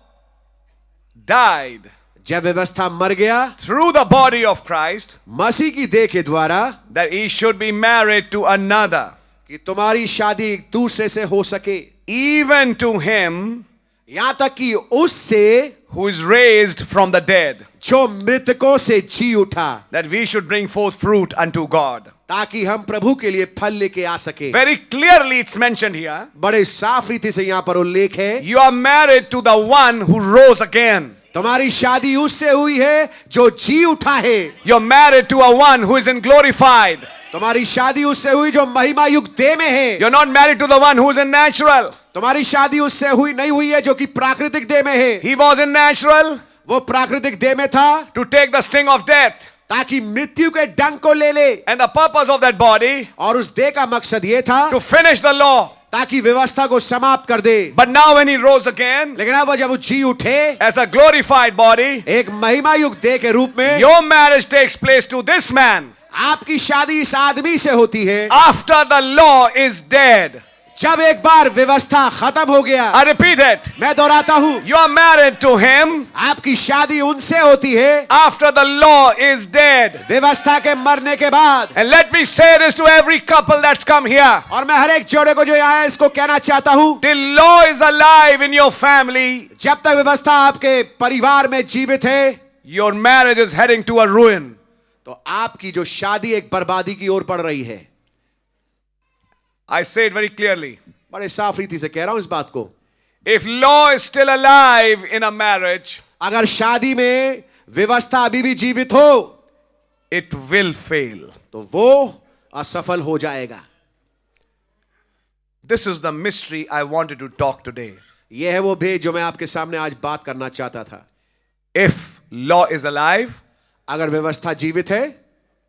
died जब व्यवस्था मर गया through the body of Christ, मसीह की देह के द्वारा, that he should be married to another, कि तुम्हारी शादी एक दूसरे से हो सके, even to him यहां तक कि उससे who is raised from the dead, जो मृतकों से जी उठा, that we should bring forth fruit unto God. ताकि हम प्रभु के लिए फल लेके आ सके। Very clearly it's mentioned here. बड़े साफ रीति से यहाँ पर उल्लेख है, You are married to the one who rose again. तुम्हारी शादी उससे हुई है जो जी उठा है। You're married to a one who is in glorified. तुम्हारी शादी उससे हुई जो महिमा युक्त देह में है। You're not married to the one who is in natural. तुम्हारी शादी उससे हुई नहीं हुई है जो कि प्राकृतिक देह में है। He was in natural वो प्राकृतिक देह में था to take the sting of death. ताकि मृत्यु के डंक को ले ले, And the purpose of that body और उस देह का मकसद ये था to finish the law. ताकि व्यवस्था को समाप्त कर दे। But now when he rose again लेकिन अब जब वो जी उठे as a glorified body, एक महिमा युक्त देह के रूप में, your marriage takes place to this man आपकी शादी इस आदमी से होती है after the law is dead. जब एक बार व्यवस्था खत्म हो गया। I repeat it. मैं दोहराता हूं, You are married to him आपकी शादी उनसे होती है after the law is dead. व्यवस्था के मरने के बाद। And let me say this to every couple that's come here. और मैं हर एक जोड़े को जो यहाँ है इसको कहना चाहता हूं, Till law is alive in your family, जब तक व्यवस्था आपके परिवार में जीवित है, your marriage is heading to a ruin. तो आपकी जो शादी एक बर्बादी की ओर बढ़ रही है। I say it very clearly. बड़े साफ रीति से कह रहा हूं इस बात को। If law is still alive in a marriage, अगर शादी में व्यवस्था अभी भी जीवित हो, it will fail. तो वो असफल हो जाएगा। This is the mystery I wanted to talk today. यह है वो भेद जो मैं आपके सामने आज बात करना चाहता था। If law is alive, अगर व्यवस्था जीवित है,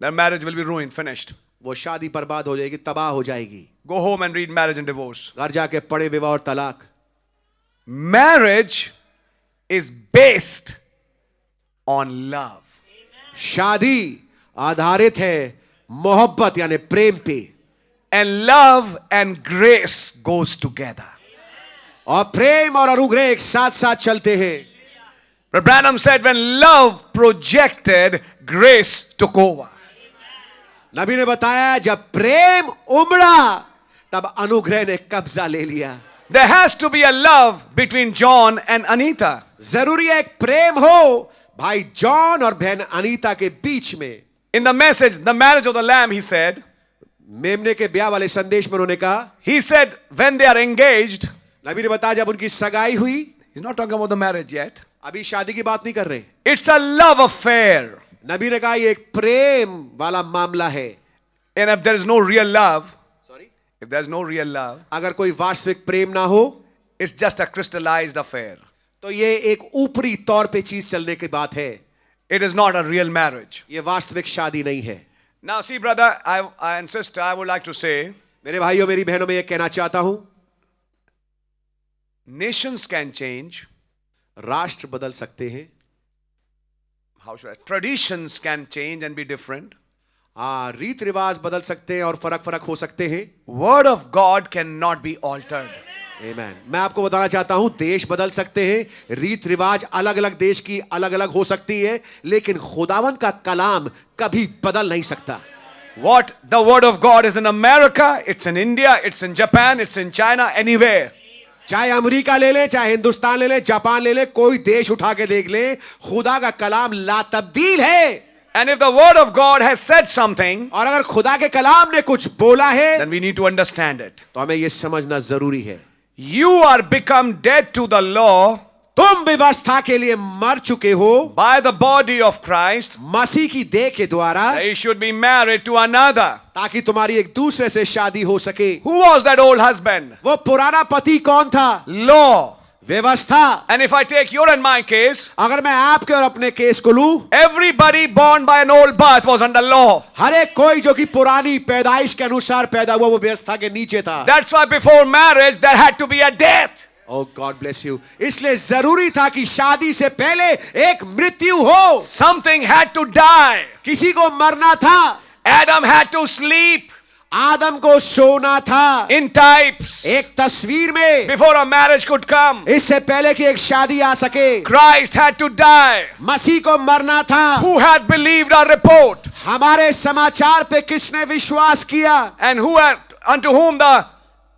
then marriage will be ruined, finished. वो शादी बर्बाद हो जाएगी, तबाह हो जाएगी। Go home and read Marriage and Divorce. घर जाके पढ़े विवाह और तलाक। Marriage is based on love. शादी आधारित है मोहब्बत यानी प्रेम पे। And love and grace goes together. और प्रेम और अनुग्रह एक साथ साथ चलते हैं। Brother Branham said when love projected, grace took over. नबी ने बताया जब प्रेम उमड़ा तब अनुग्रह ने कब्जा ले लिया। There has to be a love between John and Anita. जरूरी है एक प्रेम हो भाई जॉन और बहन अनीता के बीच में। In the message, the marriage of the Lamb, he said, मेमने के ब्याह वाले संदेश में उन्होंने कहा, he said, when they are engaged, नबी ने बताया जब उनकी सगाई हुई, he's not talking about the marriage yet. अभी शादी की बात नहीं कर रहे, It's a love affair. नबी ने कहा ये एक प्रेम वाला मामला है। And if there is no real love, if there is no real love, अगर कोई वास्तविक प्रेम ना हो, it's just a crystallized affair. तो ये एक ऊपरी तौर पे चीज चलने की बात है, It is not a real marriage. ये वास्तविक शादी नहीं है। Now, see, brother, I and sister, I would like to say, मेरे भाइयों मेरी बहनों में ये कहना चाहता हूं, nations can change. राष्ट्र बदल सकते हैं, How should I? Traditions can change and be different. रीत रिवाज बदल सकते हैं और फर्क फर्क हो सकते हैं। Word of God cannot be altered. आमीन। मैं आपको बताना चाहता हूं देश बदल सकते हैं, रीत रिवाज अलग अलग देश की अलग अलग हो सकती है, लेकिन खुदावंद का कलाम कभी बदल नहीं सकता। What the word of God is in America, it's in India, it's in Japan, it's in China, anywhere. चाहे अमेरिका ले ले, चाहे हिंदुस्तान ले ले, जापान ले ले, कोई देश उठा के देख ले, खुदा का कलाम ला तब्दील है। And if the word of God has said something, और अगर खुदा के कलाम ने कुछ बोला है, then we need to understand it. तो हमें यह समझना जरूरी है। You are become dead to the law तुम व्यवस्था के लिए मर चुके हो by the body of Christ. मसीह की देह के द्वारा, They should be married to another. ताकि तुम्हारी एक दूसरे से शादी हो सके। Who was that old husband? वो पुराना पति कौन था? Law. व्यवस्था। And if I take your and my case, अगर मैं आपके और अपने केस को लूं, everybody born by an old birth was under law. हर एक कोई जो कि पुरानी पैदाइश के अनुसार पैदा हुआ वो व्यवस्था के नीचे था। That's why before marriage there had to be a death. Oh God bless you। इसलिए जरूरी था कि शादी से पहले एक मृत्यु हो। Something had to die. किसी को मरना था। Adam had to sleep. आदम को सोना था। In types. एक तस्वीर में। Before a marriage could come. इससे पहले कि एक शादी आ सके। Christ had to die. मसीह को मरना था। Who had believed our report? हमारे समाचार पे किसने विश्वास किया? And who had, unto whom the,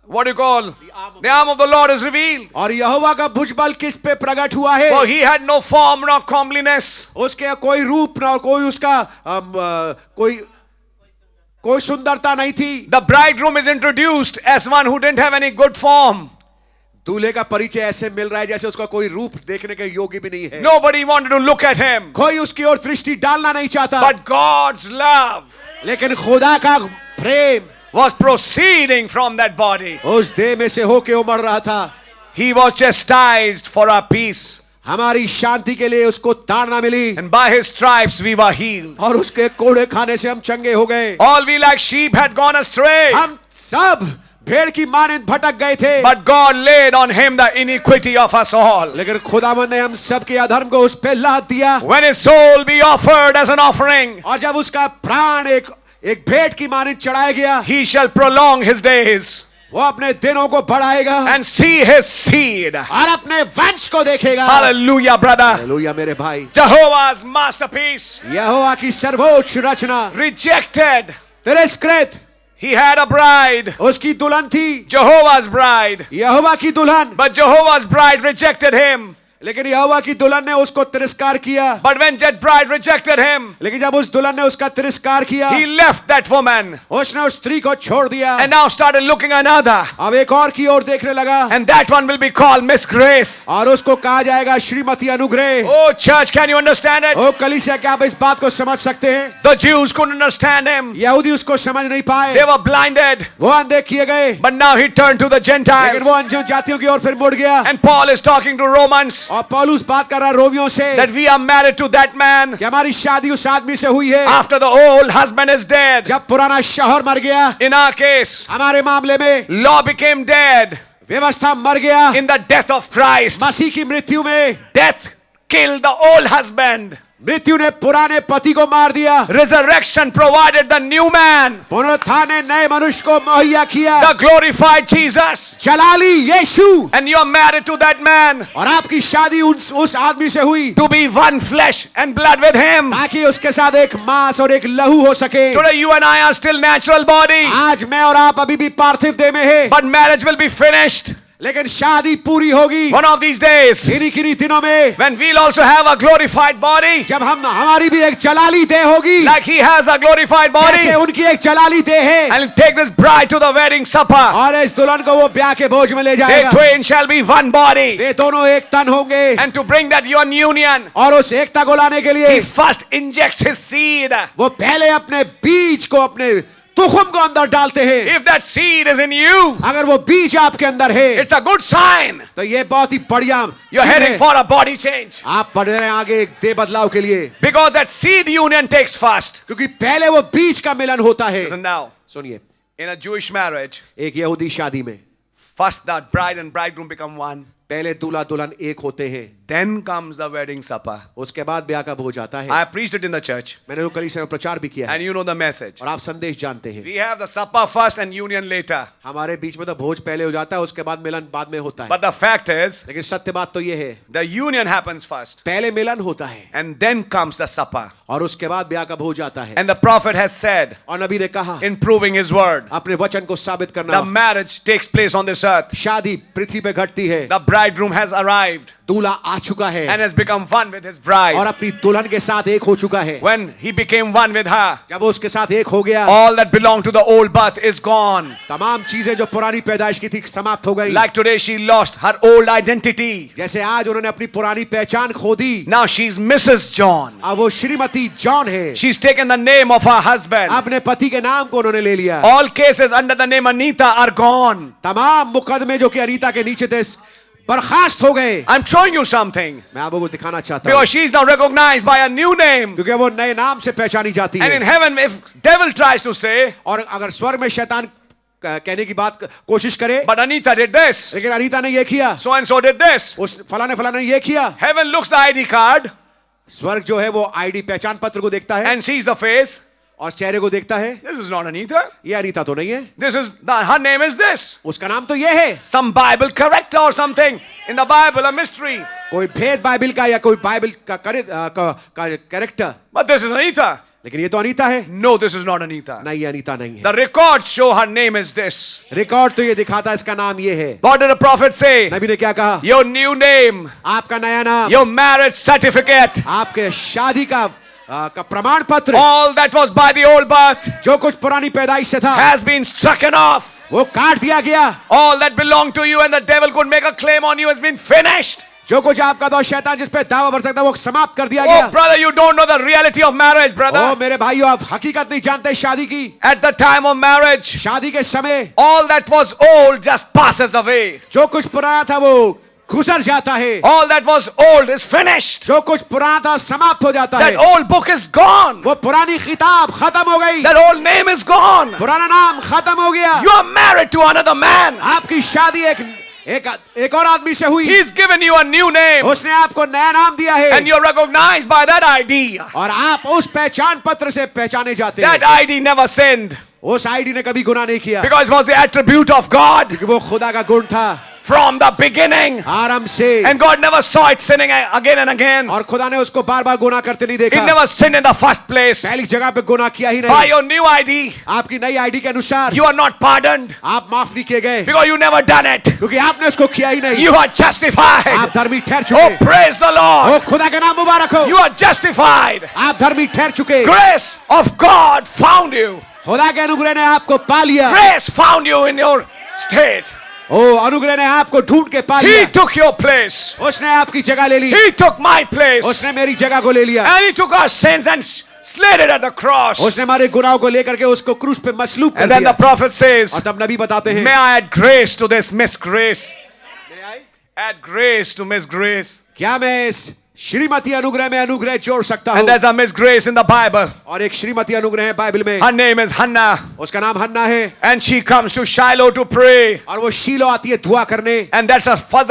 what do you call? The arm of the Lord is revealed. और यहोवा का भुजबल किस पे प्रकट हुआ है? For he had no form nor comeliness. उसके कोई रूप ना कोई उसका कोई सुंदरता नहीं थी। The bridegroom is introduced as one who didn't have any good form. दूल्हे का परिचय ऐसे मिल रहा है जैसे उसका कोई रूप देखने के योग्य भी नहीं है। Nobody wanted to look at him. कोई उसकी ओर दृष्टि डालना नहीं चाहता। But God's love लेकिन खुदा का प्रेम was proceeding from that body. उस देह में से होके उमड़ रहा था। He was chastised for our peace. हमारी शांति के लिए उसको ताड़ना मिली। And by his stripes we were healed. और उसके कोड़े खाने से हम चंगे हो गए। All we like sheep had gone astray. हम सब भेड़ की मानंद भटक गए थे। But God laid on him the iniquity of us all. लेकिन खुदावंद ने हम सब के अधर्म को उस पे लाद दिया। When his soul be offered as an offering, और जब उसका प्राण एक भेड़ की मानंद चढ़ाया गया, he shall prolong his days. वो अपने दिनों को बढ़ाएगा and see his seed. और अपने वंश को देखेगा। Hallelujah, brother. हालेलुया मेरे भाई। Jehovah's masterpiece. यहोवा की सर्वोच्च रचना। Rejected. तिरस्कृत। He had a bride. उसकी दुल्हन थी। Jehovah's bride. यहोवा की दुल्हन। But Jehovah's bride rejected him. लेकिन यहोवा की दुल्हन ने उसको तिरस्कार किया। But when that bride rejected him, लेकिन जब उस दुल्हन ने उसका तिरस्कार किया, he left that woman. उसने उस स्त्री को छोड़ दिया। And now started looking another. अब एक और की ओर देखने लगा। And that one will be called Miss Grace. और उसको कहा जाएगा श्रीमती अनुग्रह। Oh church, can you understand it? ओ कलीसिया, क्या आप इस बात को समझ सकते हैं? The Jews couldn't understand him. यहूदी उसको समझ नहीं पाए। They were blinded. वो अंधे किए गए। But now he turned to the Gentiles. लेकिन वो अन्य जातियों की ओर फिर मुड़ गया। And Paul is talking to Romans. और पौलुस बात कर रहा रोमियों से that we are married to that man कि हमारी शादी उस आदमी से हुई है after the old husband is dead. जब पुराना शौहर मर गया। In our case, हमारे मामले में law became dead. व्यवस्था मर गया In the death of Christ. मसीह की मृत्यु में Death killed the old husband. मृत्यु ने पुराने पति को मार दिया, Resurrection provided the new man, पुनरुत्थान ने नए मनुष्य को मुहैया किया, the glorified Jesus. Jalali Yeshu, And you are married to that man और आपकी शादी उस आदमी से हुई to be one flesh and blood with him. ताकि उसके साथ एक मांस और एक लहू हो सके। Today you and I are still natural body, आज मैं और आप अभी भी पार्थिव देह में हैं, but marriage will be finished लेकिन शादी पूरी होगी one of these days इन्हीं किन्हीं दिनों में, when we'll also have a glorified body, जब हमारी भी एक जलाली देह होगी, like he has a glorified body, जैसे उनकी एक जलाली देह है, and take this bride to the wedding supper. और इस दुल्हन को वो ब्याह के भोज में ले They जाएगा। twain shall be one body. वे दोनों एक तन होंगे, And to bring that union, और उस एकता को लाने के he लिए first injects his seed. वो पहले अपने बीज को, अपने तुखम को अंदर डालते हैं। If that seed is in you, अगर वो बीज आपके अंदर है it's a good sign. तो ये बहुत ही बढ़िया You're चीज़ heading है। for a body change. आप बढ़ रहे हैं आगे एक देह बदलाव के लिए, Because that seed union takes first. क्योंकि पहले वो बीज का मिलन होता है। Listen now, सुनिए, in a Jewish marriage, एक यहूदी शादी में first the bride and bridegroom become one. पहले दूल्हा दुल्हन एक होते हैं, Then comes the wedding supper. उसके बाद ब्याह का भोज आता है। I preached it in the church, मैंने तो कलीसिया में प्रचार भी किया है, and you know the message. और आप संदेश जानते हैं। We have the supper first and union later. हमारे बीच में तो भोज पहले हो जाता है, उसके बाद मिलन बाद में होता है। But the fact is, लेकिन सत्य बात तो ये है, the union happens first, पहले मिलन होता है and then comes the supper. और उसके बाद ब्याह का भोज आता है। And the prophet has said, और नबी ने कहा, in proving his word, अपने वचन को साबित the करना, marriage takes place on this earth. शादी पृथ्वी पे घटती है, The bridegroom has arrived दूल्हा आ चुका है and has become one with his और bride. अपनी दुल्हन के साथ एक हो चुका है। When he became one with her, जब वो उसके साथ एक हो गया, all that belonged to the old birth is gone. तमाम चीजें जो पुरानी पैदाइश की थी समाप्त हो गई। Like today, she lost her old identity. जैसे आज उन्होंने अपनी पुरानी पहचान खो दी, Now she's Mrs. John. अब वो श्रीमती जॉन है। She's taken the name of her husband. अपने पति के नाम को उन्होंने ले लिया। All cases under the name Anita are gone. तमाम मुकदमे जो कि अनीता के नीचे थे बर्खास्त हो गए। I'm showing you something. मैं आपको दिखाना चाहता हूँ, Because she's now recognized by a new name. क्योंकि वो नए नाम से पहचानी जाती And in है। heaven, if devil tries to say, और अगर स्वर्ग में शैतान कहने की बात कोशिश करे, but Anita did this, लेकिन अनीता ने ये किया, so and so did this, उस फलाने फलाने ने ये किया, heaven looks the ID card स्वर्ग जो है वो आईडी पहचान पत्र को देखता है and sees the face. और चेहरे को देखता है। This is not Anita. ये अनीता तो नहीं है, This is her name is this. उसका नाम तो ये है। Some Bible character or something in the Bible, a mystery. कोई भेद बाइबल का या कोई बाइबल का character, But this is Anita. लेकिन ये तो अनीता है। No, this is not Anita. नहीं, ये अनीता नहीं है। The records show her name is this. Record तो ये दिखाता है इसका नाम ये है। What did the prophet say? नबी ने क्या कहा? Your new name, आपका नया नाम, your marriage certificate, आपके शादी का प्रमाण पत्र, all that was by the old birth जो कुछ पुरानी पैदाइश से था has been stricken off. वो काट दिया गया। All that belonged to you and the devil could make a claim on you has been finished. जो कुछ आपका था शैतान जिस पे दावा भर सकता वो समाप्त कर दिया Oh, गया। brother, you don't know the reality of marriage, O brother. मेरे भाइयों, आप हकीकत नहीं जानते शादी की। At the time of marriage, शादी के समय all that was old just passes away. जो कुछ पुराना था वो गुजर जाता है। All that was old is finished. जो कुछ पुराना था समाप्त हो जाता That है। old book is gone. वो पुरानी किताब खत्म हो गई, That old name is gone. पुराना नाम खत्म हो गया। You are married to another man. आपकी शादी एक और आदमी से हुई, He's given you a new name. उसने आपको नया नाम दिया है And you're recognized by that ID. और आप उस पहचान पत्र से पहचाने जाते That हैं। ID never sinned. उस आईडी ने कभी गुनाह नहीं किया, Because it was the attribute of God क्योंकि वो खुदा का गुण था from the beginning. आरंभ से। And God never saw it sinning again and again. और खुदा ने उसको बार बार गुनाह करते नहीं He देखा। never sinned in the first place. पहली जगह पे गुनाह किया ही By नहीं। your new ID, आपकी नई आईडी के अनुसार you are not pardoned. आप माफ नहीं किए गए, Because you never done it. क्योंकि आपने उसको किया ही नहीं। You are justified. आप धर्मी ठहर Oh, चुके। praise the O Lord. खुदा का नाम मुबारक हो। You are justified. आप धर्मी ठहर चुके। Grace of God found you. खुदा के अनुग्रह ने आपको पा लिया। Grace found you in your state. ओ अनुग्रह ने आपको ढूंढ के पा He लिया। took your place. उसने आपकी जगह ले ली, He took my place. उसने मेरी जगह को ले लिया। And he took our sins and slayed it at the cross. उसने हमारे गुनाहों को लेकर के उसको क्रूस पे मसलूब कर And then the दिया। prophet says, और तब नबी बताते हैं, may I add grace to this Miss Grace. Add grace to Miss Grace. क्या मैं इस श्रीमती अनुग्रह में अनुग्रह जोड़ सकता And हूँ? there's a Miss Grace in the Bible. और एक श्रीमती अनुग्रह है बाइबल में, Her name is Hannah. उसका नाम हन्ना है। And she comes to Shiloh to pray. और वो शीलो आती है दुआ करने। And that's for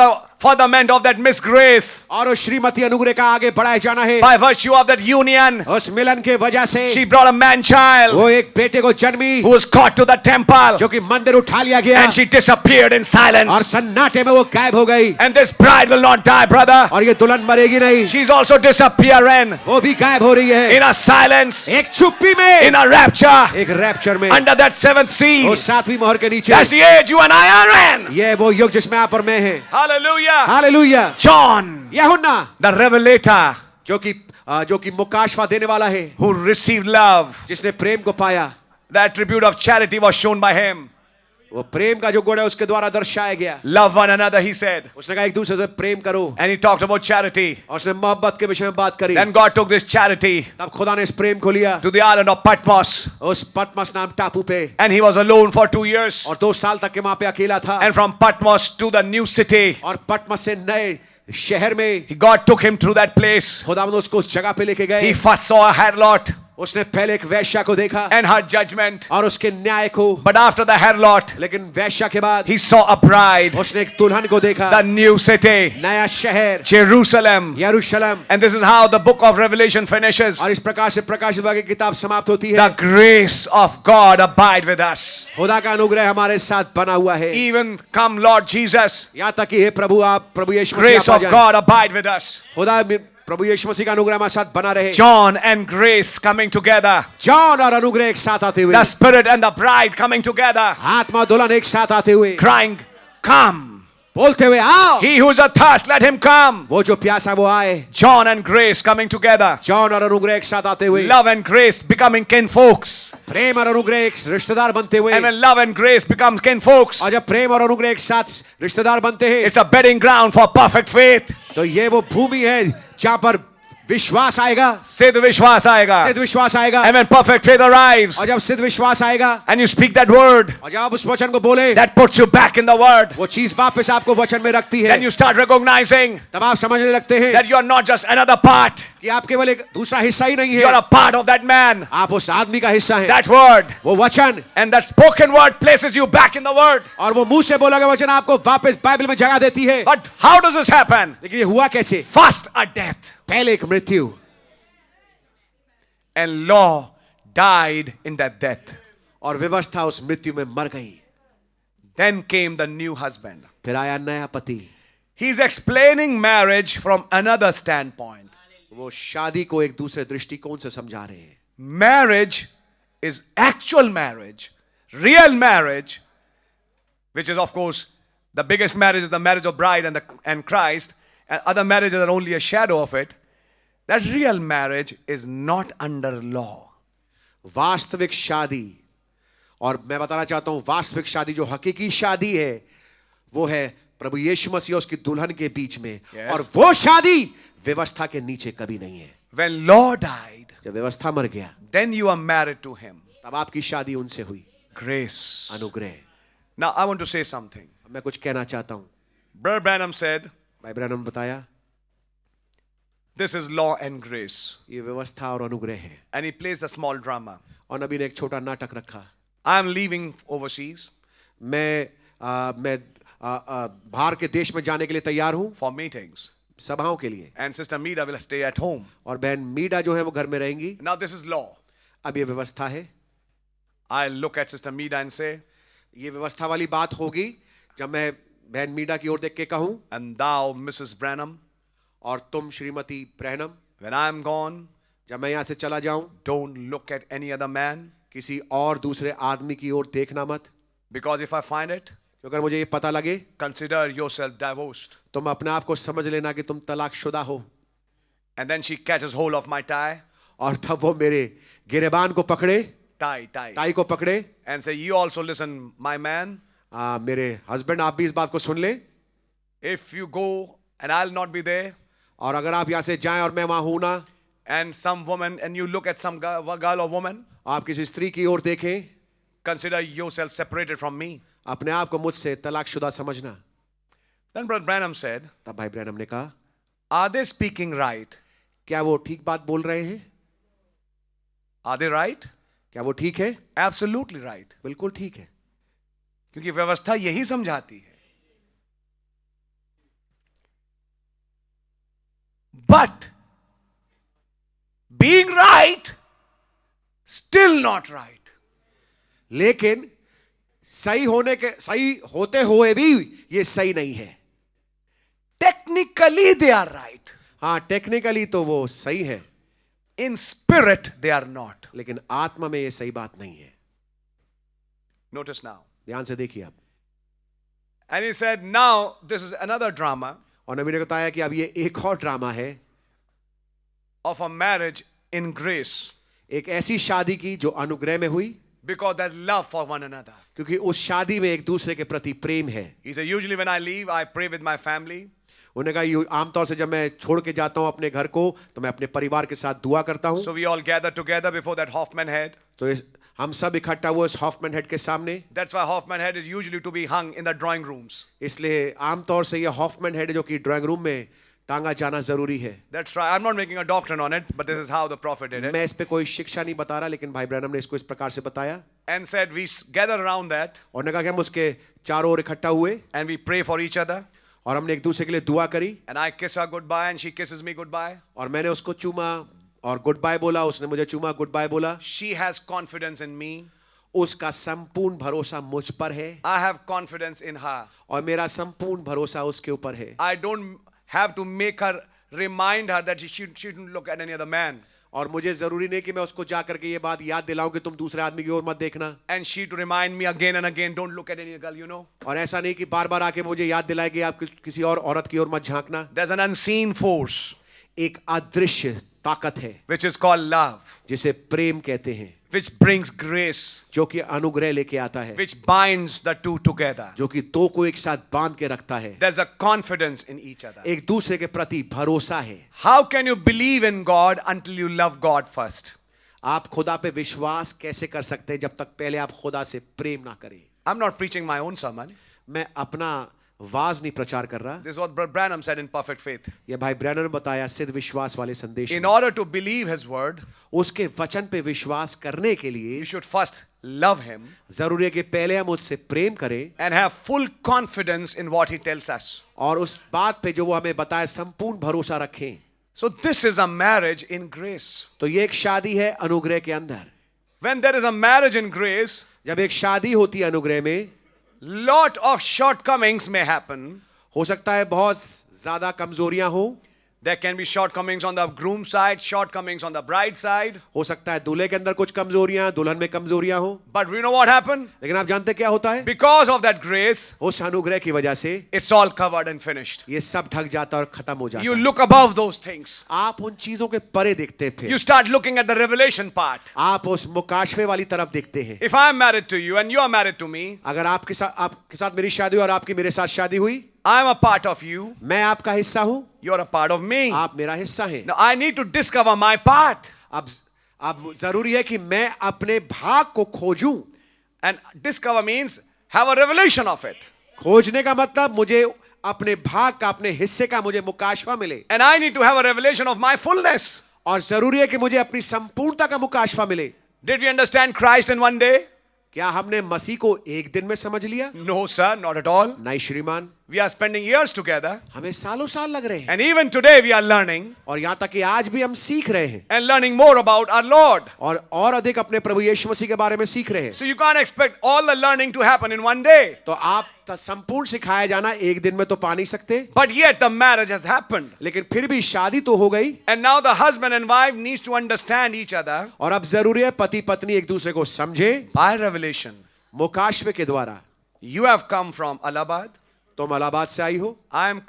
furtherment of that Miss Grace, और उस श्रीमती अनुग्रह का आगे बढ़ाया जाना है। by virtue of that union, उस मिलन के वजह से she brought a man child वो एक बेटे को जन्मी who was caught to the temple, जो कि मंदिर उठा लिया गया and she disappeared in और silence. सन्नाटे में वो गायब हो गई। And this bride will not die, brother. और ये दुल्हन मरेगी नहीं, She's also disappearing वो भी गायब हो रही है in a silence, एक चुप्पी में, in a rapture, एक रैप्चर में, under that seventh seal. वो सातवीं मोहर के नीचे। That's the age you and I are in. ये वो युग जिसमें आप और मैं हैं। Hallelujah. हालेलुया। John, यूहन्ना the revelator, जो कि मुकाशवा देने वाला है, who received love, जिसने प्रेम को पाया, the attribute of charity was shown by him. वो प्रेम का जो गुण है उसके द्वारा दर्शाया गया। Love one another, he said. उसने कहा एक दूसरे से प्रेम करो, And he talked about charity. और उसने मोहब्बत के विषय में बात करी। Then God took this charity तब खुदा ने इस प्रेम को लिया to the island of Patmos. उस पटमस नाम टापू पे, And he was alone for 2 years. और 2 साल तक के वहां पे अकेला था। And from Patmos to the new city, और पटमस से नए शहर में God took him through that place. खुदा ने उसको उस जगह पे लेके गए। He first saw a harlot उसने पहले एक वैश्या को देखा and her judgment. और उसके न्याय को, But after the harlot, लेकिन वैश्या के बाद he saw a bride, उसने एक दुल्हन को देखा, the new city, नया शहर Jerusalem. यरूशलेम। And this is how the book of Revelation finishes. और इस प्रकार से प्रकाशित वाक्य की किताब समाप्त होती है। The grace of God abide with us. खुदा का अनुग्रह हमारे साथ बना हुआ है। Even come Lord Jesus, यहाँ तक कि हे प्रभु, आप प्रभु यीशु मसीह grace आप आ of जाएं। God abide with us. खुदा प्रभु यीशु मसीह का अनुग्रह हमारे साथ बना रहे। John and grace coming together. John और अनुग्रह एक साथ आते हुए, The Spirit and the bride coming together. आत्मा दुल्हन एक साथ आते हुए, Crying, come. बोलते हुए आओ। He who is athirst, let him come. वो जो प्यासा वो आए। John and grace coming together. John और अनुग्रह एक साथ आते हुए, Love and grace becoming kinfolks. प्रेम और अनुग्रह एक रिश्तेदार बनते हुए, And when love and grace become kinfolks, और जब प्रेम और अनुग्रह एक साथ रिश्तेदार बनते हैं, it's a bedding ground for perfect faith. तो ये वो भूमि है जहां पर विश्वास आएगा, सिद्ध विश्वास आएगा. सिद्ध विश्वास आएगा। And when perfect faith arrives, और जब सिद्ध विश्वास आएगा, and you speak that word, और जब आप उस वचन को बोले, that puts you back in the word. वो चीज वापस आपको वचन में रखती है। Then you start recognizing तब आप समझने लगते हैं that you are not just another part. कि आप केवल एक दूसरा हिस्सा ही नहीं You are है, a part of that man. आप उस आदमी का हिस्सा हैं। That word. वो वचन And that spoken word places you back in the word. और वो मुंह से बोला गया वचन आपको वापस बाइबल में जगह देती है। But how does this happen? लेकिन ये हुआ कैसे? First a death. पहले एक मृत्यु, And law died in that death. और व्यवस्था उस मृत्यु में मर गई। Then came the new husband. फिर आया नया पति। He's explaining marriage from another standpoint. वो शादी को एक दूसरे दृष्टिकोण से समझा रहे हैं। Marriage is actual marriage, real marriage, which is of course the biggest marriage is the marriage of bride and Christ, and other marriages are only a shadow of it. That real marriage is not under law. वास्तविक शादी, और मैं बताना चाहता हूं वास्तविक शादी जो हकीकी शादी है वो है प्रभु यीशु मसीह उसकी दुल्हन के बीच में। Yes. और वो शादी व्यवस्था के नीचे कभी नहीं है। When law died, जब व्यवस्था मर गया then you are married to him. तब आपकी शादी उनसे हुई। Grace. अनुग्रह। Now I want to say something. मैं कुछ कहना चाहता हूं। Brother Branham said, भाई ब्रैनम ने बताया this is law and grace. ये व्यवस्था और अनुग्रह है। And he plays a small drama. और नबी ने एक छोटा नाटक रखा। I am leaving overseas मैं बाहर के देश में जाने के लिए तैयार हूं, for meetings. सभाओं के लिए, And Sister Mida will stay at home. और बहन मीडा जो है वो घर में रहेंगी। Now this is law. अब ये व्यवस्था है। I look at Sister Mida and say, ये व्यवस्था वाली बात होगी जब मैं बहन मीडा की ओर देख के कहूं, and thou, Mrs. Branham, और तुम Shrimati Branham, when I am gone, जब मैं यहां से चला जाऊं, don't look at any other man, किसी और दूसरे आदमी की ओर देखना मत, because if I find it, क्योंकि अगर मुझे ये पता लगे, consider yourself divorced. तुम अपने आप को समझ लेना कि तुम तलाकशुदा हो। And then she catches hold of my tie, और तब वो मेरे गिरेबान को पकड़े, tie, टाई को पकड़े, and say, you also listen, my man, मेरे हस्बैंड आप भी इस बात को सुन ले, if you go and I'll not be there, और अगर आप यहां से जाएं और मैं वहां हूं ना, and some woman, and you look at some girl or woman, आप किसी स्त्री की ओर देखें, consider yourself separated from me. अपने आप को मुझसे तलाकशुदा समझना। Then Brother Branham said, तब भाई ब्रैनम ने कहा, are they speaking right? क्या वो ठीक बात बोल रहे हैं? Are they right? क्या वो ठीक है? Absolutely right. बिल्कुल ठीक है, क्योंकि व्यवस्था यही समझाती है but being right, still not right. लेकिन सही होते हुए भी ये सही नहीं है. Technically, they are right. हाँ, टेक्निकली तो वो सही है, In spirit, they are not. लेकिन आत्मा में ये सही बात नहीं है. Notice now. ध्यान से देखिए आप. And he said, now this is another drama और नबी ने बताया कि अब ये एक और ड्रामा है of a marriage in grace, एक ऐसी शादी की जो अनुग्रह में हुई, because there's love for one another. क्योंकि उस शादी में एक दूसरे के प्रति प्रेम है. He said, usually when I leave, I pray with my family. उन्होंने कहा आमतौर से जब मैं छोड़ के जाता हूं अपने घर को तो मैं अपने परिवार के साथ दुआ करता हूं. So we all gather together before that Hoffman head. तो हम सब इकट्ठा हुए उस हॉफमैन हेड के सामने. That's why Hoffman head is usually to be hung in the drawing rooms. इसलिए आमतौर से ये हॉफमैन हेड जो कि ड्राइंग रूम में टांगा जाना जरूरी है. That's right. I'm not making a doctrine on it, but this is how the prophet did it. मैं इस पे कोई शिक्षा नहीं बता रहा, लेकिन भाई ब्रैनम ने इसको इस प्रकार से बताया. And said, we gather around that और ने कहा कि हम उसके चारों ओर इकट्ठा हुए and we pray for each other. और हमने एक दूसरे के लिए दुआ करी. And I kiss her goodbye and she kisses me goodbye. और मैंने उसको चूमा और गुड बाय बोला, उसने मुझे चूमा, गुड बाय बोला. She has confidence in me. उसका संपूर्ण भरोसा मुझ पर है I have confidence in her. और मेरा संपूर्ण भरोसा उसके ऊपर है. I don't have to make her remind her that she shouldn't look at any other man. और मुझे जरूरी नहीं कि मैं उसको जा करके ये बात याद दिलाऊं कि तुम दूसरे आदमी की ओर मत देखना. And she to remind me again and again, don't look at any girl, you know. और ऐसा नहीं कि बार बार आके मुझे याद दिलाए कि आप किसी और औरत की ओर मत झांकना. There's an unseen force एक अदृश्य ताकत है which is called love, जिसे प्रेम कहते हैं, which brings grace, जो कि अनुग्रह लेके आता है, which binds the two together. जो कि दो को एक साथ बांध के रखता है. There's a confidence in each other. एक दूसरे के प्रति भरोसा है. How can you believe in God until you love God first? आप खुदा पे विश्वास कैसे कर सकते हैं जब तक पहले आप खुदा से प्रेम ना करें. I'm not preaching my own sermon. मैं अपना वाज नहीं प्रचार कर रहा. This is what Brother Branham said in Perfect Faith. ये भाई ब्रैनर ने बताया सिद्ध विश्वास वाले संदेश In में. order to believe His word, उसके वचन पे विश्वास करने के लिए you should first love Him जरूरी है कि पहले हम उससे प्रेम करें and have full confidence in what He tells us. और उस बात पे जो वो हमें बताए संपूर्ण भरोसा रखें. So this is a marriage in grace. तो ये एक शादी है अनुग्रह के अंदर. When there is a marriage in grace, जब एक शादी होती है अनुग्रह में, lot of shortcomings may happen. हो सकता है बहुत ज्यादा कमजोरियां हो. There can be shortcomings on the groom side, shortcomings on the bride side. हो सकता है दूल्हे के अंदर कुछ कमजोरियां, दुल्हन में कमजोरियां हो. But we know what happened? लेकिन आप जानते क्या होता है? Because of that grace, उस अनुग्रह की वजह से it's all covered and finished. ये सब ढक जाता और खत्म हो जाता You है. look above those things. आप उन चीजों के परे देखते थे. You start looking at the revelation part. आप उस मुकाशवे वाली तरफ देखते हैं. If I am married to you and you are married to me, अगर आपके साथ मेरी शादी हुई और आपकी मेरे साथ शादी हुई, I am a part of you. मैं आपका हिस्सा हूं, You are a part of me. आप मेरा हिस्सा हैं. Now I need to discover my part. अब जरूरी है कि मैं अपने भाग को खोजूं. And discover means have a revelation of it. खोजने का मतलब मुझे अपने भाग का, अपने हिस्से का मुझे मुकाशवा मिले. And I need to have a revelation of my fullness. और जरूरी है कि मुझे अपनी संपूर्णता का मुकाशवा मिले. Did we understand Christ in one day? क्या हमने मसीह को एक दिन में समझ लिया? No, sir, not at all. नहीं श्रीमान, We are spending years together. हमें सालों साल लग रहे हैं. And even today we are learning और यहाँ तक कि आज भी हम सीख रहे हैं and learning more about our Lord. और अधिक अपने प्रभु यीशु मसीह के बारे में सीख रहे हैं. So you can't expect all the learning to happen in one day. तो आप संपूर्ण सिखाया जाना एक दिन में तो पा नहीं सकते. But yet the marriage has happened. लेकिन फिर भी शादी तो हो गई. And now the husband and wife needs to understand each other और अब जरूरी है पति पत्नी एक दूसरे को समझे by revelation. मुकाशवे के द्वारा. You have come from Allahabad. तुम इलाहाबाद से आई हो, I am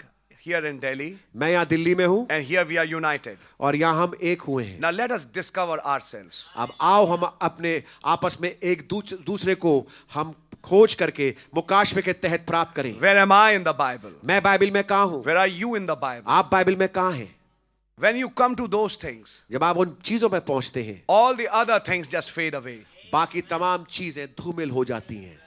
here in Delhi. मैं यहाँ दिल्ली में हूँ And here we are united. और यहाँ हम एक हुए हैं. Now let us discover ourselves. अब आओ हम अपने आपस में एक दूसरे को हम खोज करके मुकाशवे के तहत प्राप्त करें. Where am I in the Bible? मैं बाइबल में कहाँ हूँ? Where are you in the Bible? आप बाइबल में कहाँ हैं? When you come to those things, जब आप उन चीजों पे पहुंचते हैं, all the other things just fade away. बाकी तमाम चीजें धूमिल हो जाती हैं.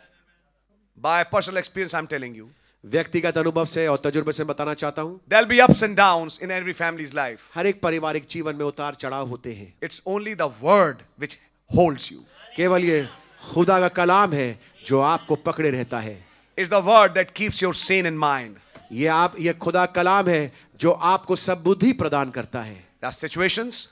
By personal experience, I'm telling you. व्यक्तिगत अनुभव से और तजुर्बे से बताना चाहता हूं, There'll be ups and downs in every family's life. हर एक पारिवारिक जीवन में उतार चढ़ाव होते हैं. It's only the word which holds you. केवल ये खुदा का कलाम है जो आपको पकड़े रहता है. It's the word that keeps your sane in mind. ये खुदा कलाम है जो आपको सब बुद्धि प्रदान करता है। There are situations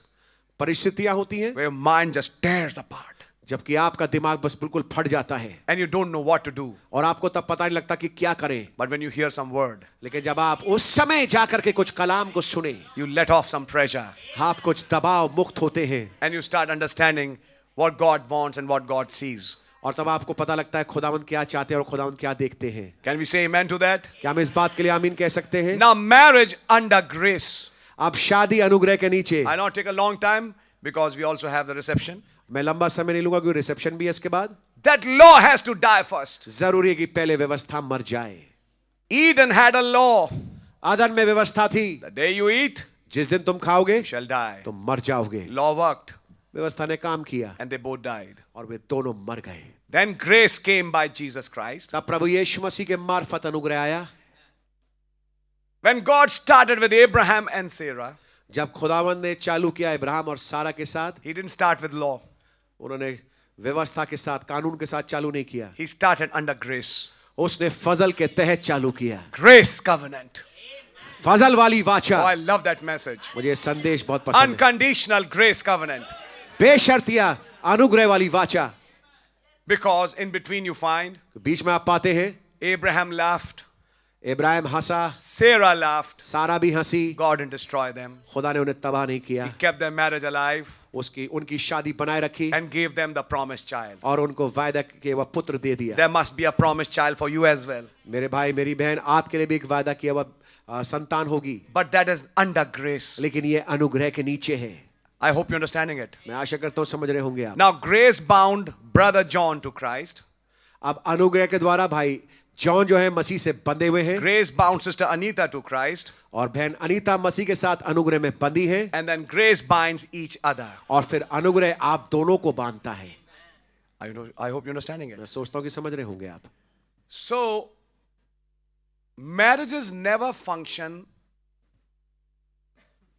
परिस्थितियां होती हैं where your mind just tears apart जबकि आपका दिमाग बस बिल्कुल फट जाता है and you don't know what to do. और आपको तब पता नहीं लगता कि क्या करें। But when you hear some word, लेकिन जब आप उस समय जाकर के कुछ कलाम को सुने, you let off some pressure आप कुछ दबाव मुक्त होते हैं and you start understanding what God wants and what God sees. और तब आपको पता लगता है खुदावंद क्या चाहते हैं और खुदावंद क्या देखते हैं। Can we say amen to that? क्या हम इस बात के लिए आमीन कह सकते हैं? Now, marriage under grace. अब शादी अनुग्रह के नीचे। I'll not take a long time because we also have the reception. मैं लंबा समय नहीं लूंगा क्योंकि रिसेप्शन भी है इसके बाद। That law has to die first. जरूरी है कि पहले व्यवस्था मर जाए। Eden had a law. आदम में व्यवस्था थी, The day you eat, जिस दिन तुम खाओगे you shall die. तुम मर जाओगे। Law worked व्यवस्था ने काम किया and they both died. और वे दोनों मर गए। Then grace came by Jesus Christ. तब प्रभु यीशु मसीह के मार्फत अनुग्रह आया। When God started with Abraham and Sarah, जब खुदावंद ने चालू किया इब्राहिम और सारा के साथ, He didn't start with law. उन्होंने व्यवस्था के साथ, कानून के साथ चालू नहीं किया। He started under grace. उसने फजल के तहत चालू किया। Grace covenant. फजल वाली Oh, वाचा। I love that message. मुझे संदेश बहुत पसंद है। Unconditional grace covenant. बेशर्तिया अनुग्रह वाली वाचा। Because in between you find बीच में आप पाते हैं Abraham laughed, इब्राहिम हंसा, Sarah laughed. सारा भी हंसी। God didn't destroy them. खुदा ने उन्हें तबाह नहीं किया, He kept their marriage alive उनकी शादी बनाए रखी and gave them the promised child. और उनको वायदा के वह पुत्र दे दिया। There must be a promised child for you as well. मेरे भाई मेरी बहन, आपके लिए भी एक वायदा किया वह संतान होगी, But that is under grace. लेकिन ये अनुग्रह के नीचे है। I hope you're understanding it. मैं आशा करता हूँ समझ रहे होंगे आप। Now, grace bound brother John to Christ. अब अनुग्रह के द्वारा भाई जॉन जो है मसीह से बंधे हुए हैं Grace bound sister Anita to Christ. और बहन अनीता मसीह के साथ अनुग्रह में बंधी है And then grace binds each other. और फिर अनुग्रह आप दोनों को बांधता है। I hope you're understanding मैं it. सोचता हूँ कि समझ रहे होंगे आप। So, marriages never function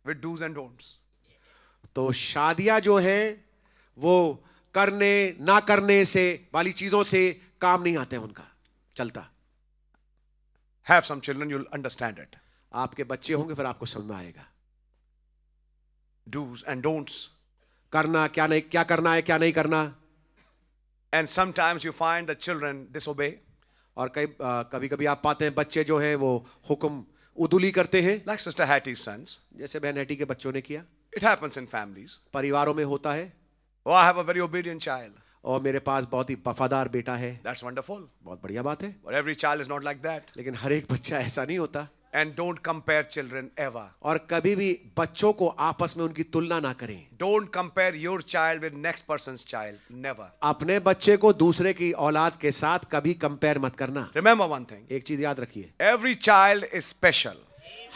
with do's and don'ts. तो शादियां जो है वो करने ना करने से वाली चीजों से काम नहीं आते हैं, उनका चलता। Have some children, you'll understand it. आपके बच्चे होंगे फिर आपको समझ में आएगा Do's and don'ts. करना क्या नहीं, क्या करना है क्या नहीं करना। And sometimes you find the children disobey. और कभी कभी आप पाते हैं बच्चे जो हैं वो हुक्म उदुली करते हैं, Like Sister Hattie's sons. जैसे बहन हेटी के बच्चों ने किया। It happens in families. परिवारों में होता है। Oh, I have a very obedient child. और मेरे पास बहुत ही वफादार बेटा है। That's wonderful. बहुत बढ़िया बात है, But every child is not like that. लेकिन हर एक बच्चा ऐसा नहीं होता। And don't compare children ever. और कभी भी बच्चों को आपस में उनकी तुलना ना करें। Don't compare your child with next person's child. Never. अपने बच्चे को दूसरे की औलाद के साथ कभी कंपेयर मत करना। Remember one thing. एक चीज याद रखिए, Every child is special.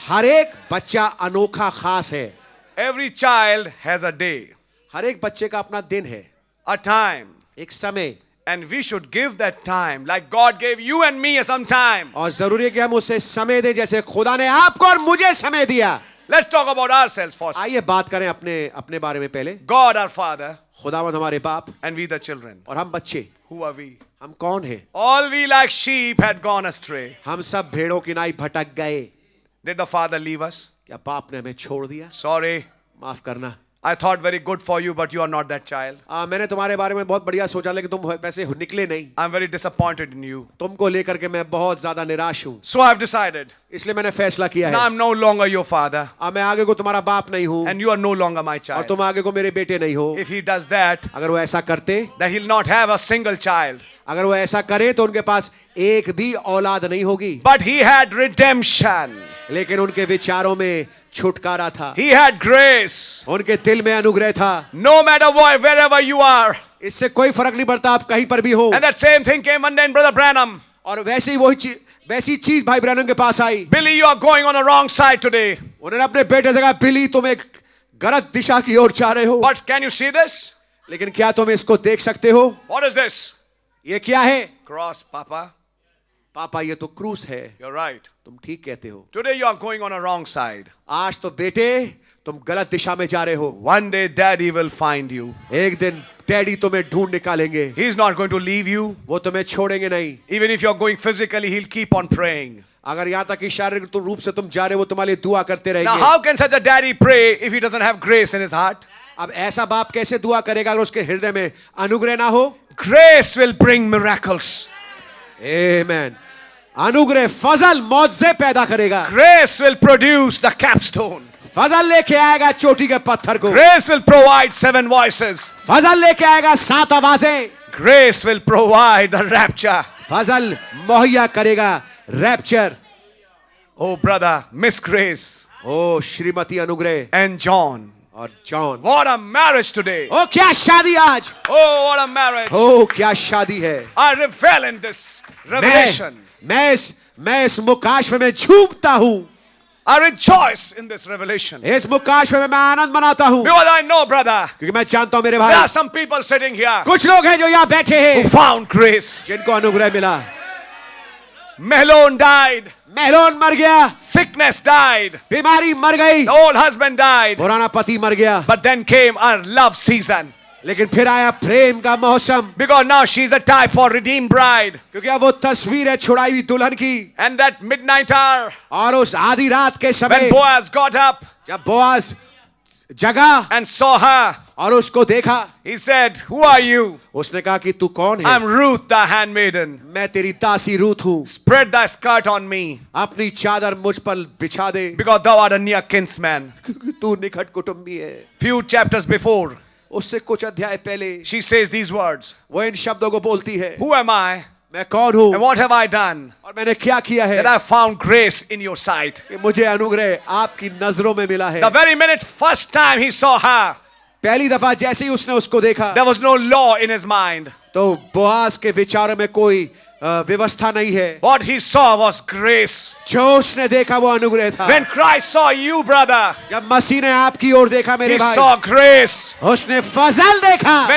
हर एक बच्चा अनोखा खास है। Every child has a day, हर एक बच्चे का अपना दिन है, a time. एक समय, And we should give that time like God gave you and me some time. और जरूरी है कि हम उसे समय दें जैसे खुदा ने आपको और मुझे समय दिया। Let's talk about ourselves first. आइए बात करें अपने बारे में पहले। God our Father खुदावंद हमारे बाप and we the children. और हम बच्चे, Who are we? हम कौन हैं? All we like sheep had gone astray. हम सब भेड़ों की नाई भटक गए। Did the Father leave us? क्या बाप ने हमें छोड़ दिया? Sorry. माफ करना। I thought very good for you, but you are not that child. मैंने तुम्हारे बारे में बहुत बढ़िया सोचा लेकिन तुम वैसे निकले नहीं। I'm very disappointed in you. तुमको लेकर के मैं बहुत ज्यादा निराश हूँ, So I've decided. इसलिए मैंने फैसला किया Now है I'm no longer your father, मैं आगे को तुम्हारा बाप नहीं हूँ and you are no longer my और child. तुम आगे को मेरे बेटे नहीं हो। If he does that, अगर वो ऐसा करते, then he'll not have a single child. अगर वो ऐसा करे तो उनके पास एक भी औलाद नहीं होगी। But he had redemption. लेकिन उनके विचारों में छुटकारा था, He had grace. उनके दिल में अनुग्रह था। No matter what, wherever you are. इससे कोई फर्क नहीं पड़ता आप कहीं पर भी हो। And that same thing came one day in Brother Branham. और वैसी चीज भाई ब्रैनम के पास आई। Billy, you are going on a wrong side today. उन्होंने अपने बेटे से कहा, बिली तुम एक गलत दिशा की ओर जा रहे हो। But can you see this? लेकिन क्या तुम इसको देख सकते हो? What is this? ये क्या है? Cross, Papa. पापा ये तो क्रूस है। You're right. तुम ठीक कहते हो। Today you are going on a wrong side. आज तो बेटे तुम गलत दिशा में जा रहे हो। One day Daddy will find you. एक दिन डैडी तुम्हें ढूंढ निकालेंगे, He's not going to leave you. वो तुम्हें छोड़ेंगे नहीं। Even if you're going physically, He'll keep on praying. अगर यहाँ तक कि शारीरिक रूप से तुम जा रहे हो, वो तुम्हारे लिए दुआ करते Now, रहेंगे। how can such a daddy pray if he doesn't have grace in his heart? अब ऐसा बाप कैसे दुआ करेगा अगर उसके हृदय में अनुग्रह ना हो? Grace will bring miracles. आमेन। अनुग्रह फजल मौजज़े पैदा करेगा। Grace will produce the capstone. फजल लेके आएगा चोटी के पत्थर को। Grace will provide 7 voices. फजल लेके आएगा 7 आवाजें। Grace will provide the rapture. फजल मुहैया करेगा rapture. Oh, brother, Miss Grace ओ श्रीमती अनुग्रह and John. और John, What a marriage today. ओ क्या शादी आज, Oh, what a marriage. ओ क्या शादी है। I revel in this revelation. मैं इस मुकाशफे में झूमता हूँ, I rejoice in this revelation. इस मुकाशफे में मैं आनंद मनाता हूँ, Because I know, brother, क्योंकि मैं जानता हूँ मेरे there भाई, are some people sitting here कुछ लोग हैं जो यहाँ बैठे who हैं found grace. जिनको अनुग्रह मिला। Mahlon died. महलोन मर गया, Sickness died. बीमारी मर गई, The old husband died. पुराना पति मर गया, But then came our love season. लेकिन फिर आया प्रेम का मौसम, Because now she's a type for redeemed bride. क्योंकि अब वो तस्वीर है छुड़ाई हुई दुल्हन की। And that midnight hour, और उस आधी रात के when समय Boaz got up जब बोआज जगा and saw her, और उसको देखा, he said, Who are you? उसने कहा कि तू कौन है? I'm Ruth the handmaiden. मैं तेरी दासी रूथ हूँ, Spread thy skirt on me, अपनी चादर मुझ पर बिछा दे, because thou art a near kinsman. क्योंकि तू निकट कुटुंबी है। Few chapters before, उससे कुछ अध्याय पहले she says these words. वो इन शब्दों को बोलती है, Who am I? मैं कौन हूँ And what have I done? और मैंने क्या किया है That I found grace in your sight. कि मुझे अनुग्रह आपकी नजरों में मिला है। The very minute, first time he saw her, पहली दफा जैसे ही उसने उसको देखा, there was no law in his mind. तो बोआज के विचारों में कोई व्यवस्था नहीं है। What he saw was grace. जो उसने देखा वो अनुग्रह था। When Christ saw you, brother, जब मसीह ने आपकी ओर देखा मेरे he भाई, saw grace. उसने फजल देखा।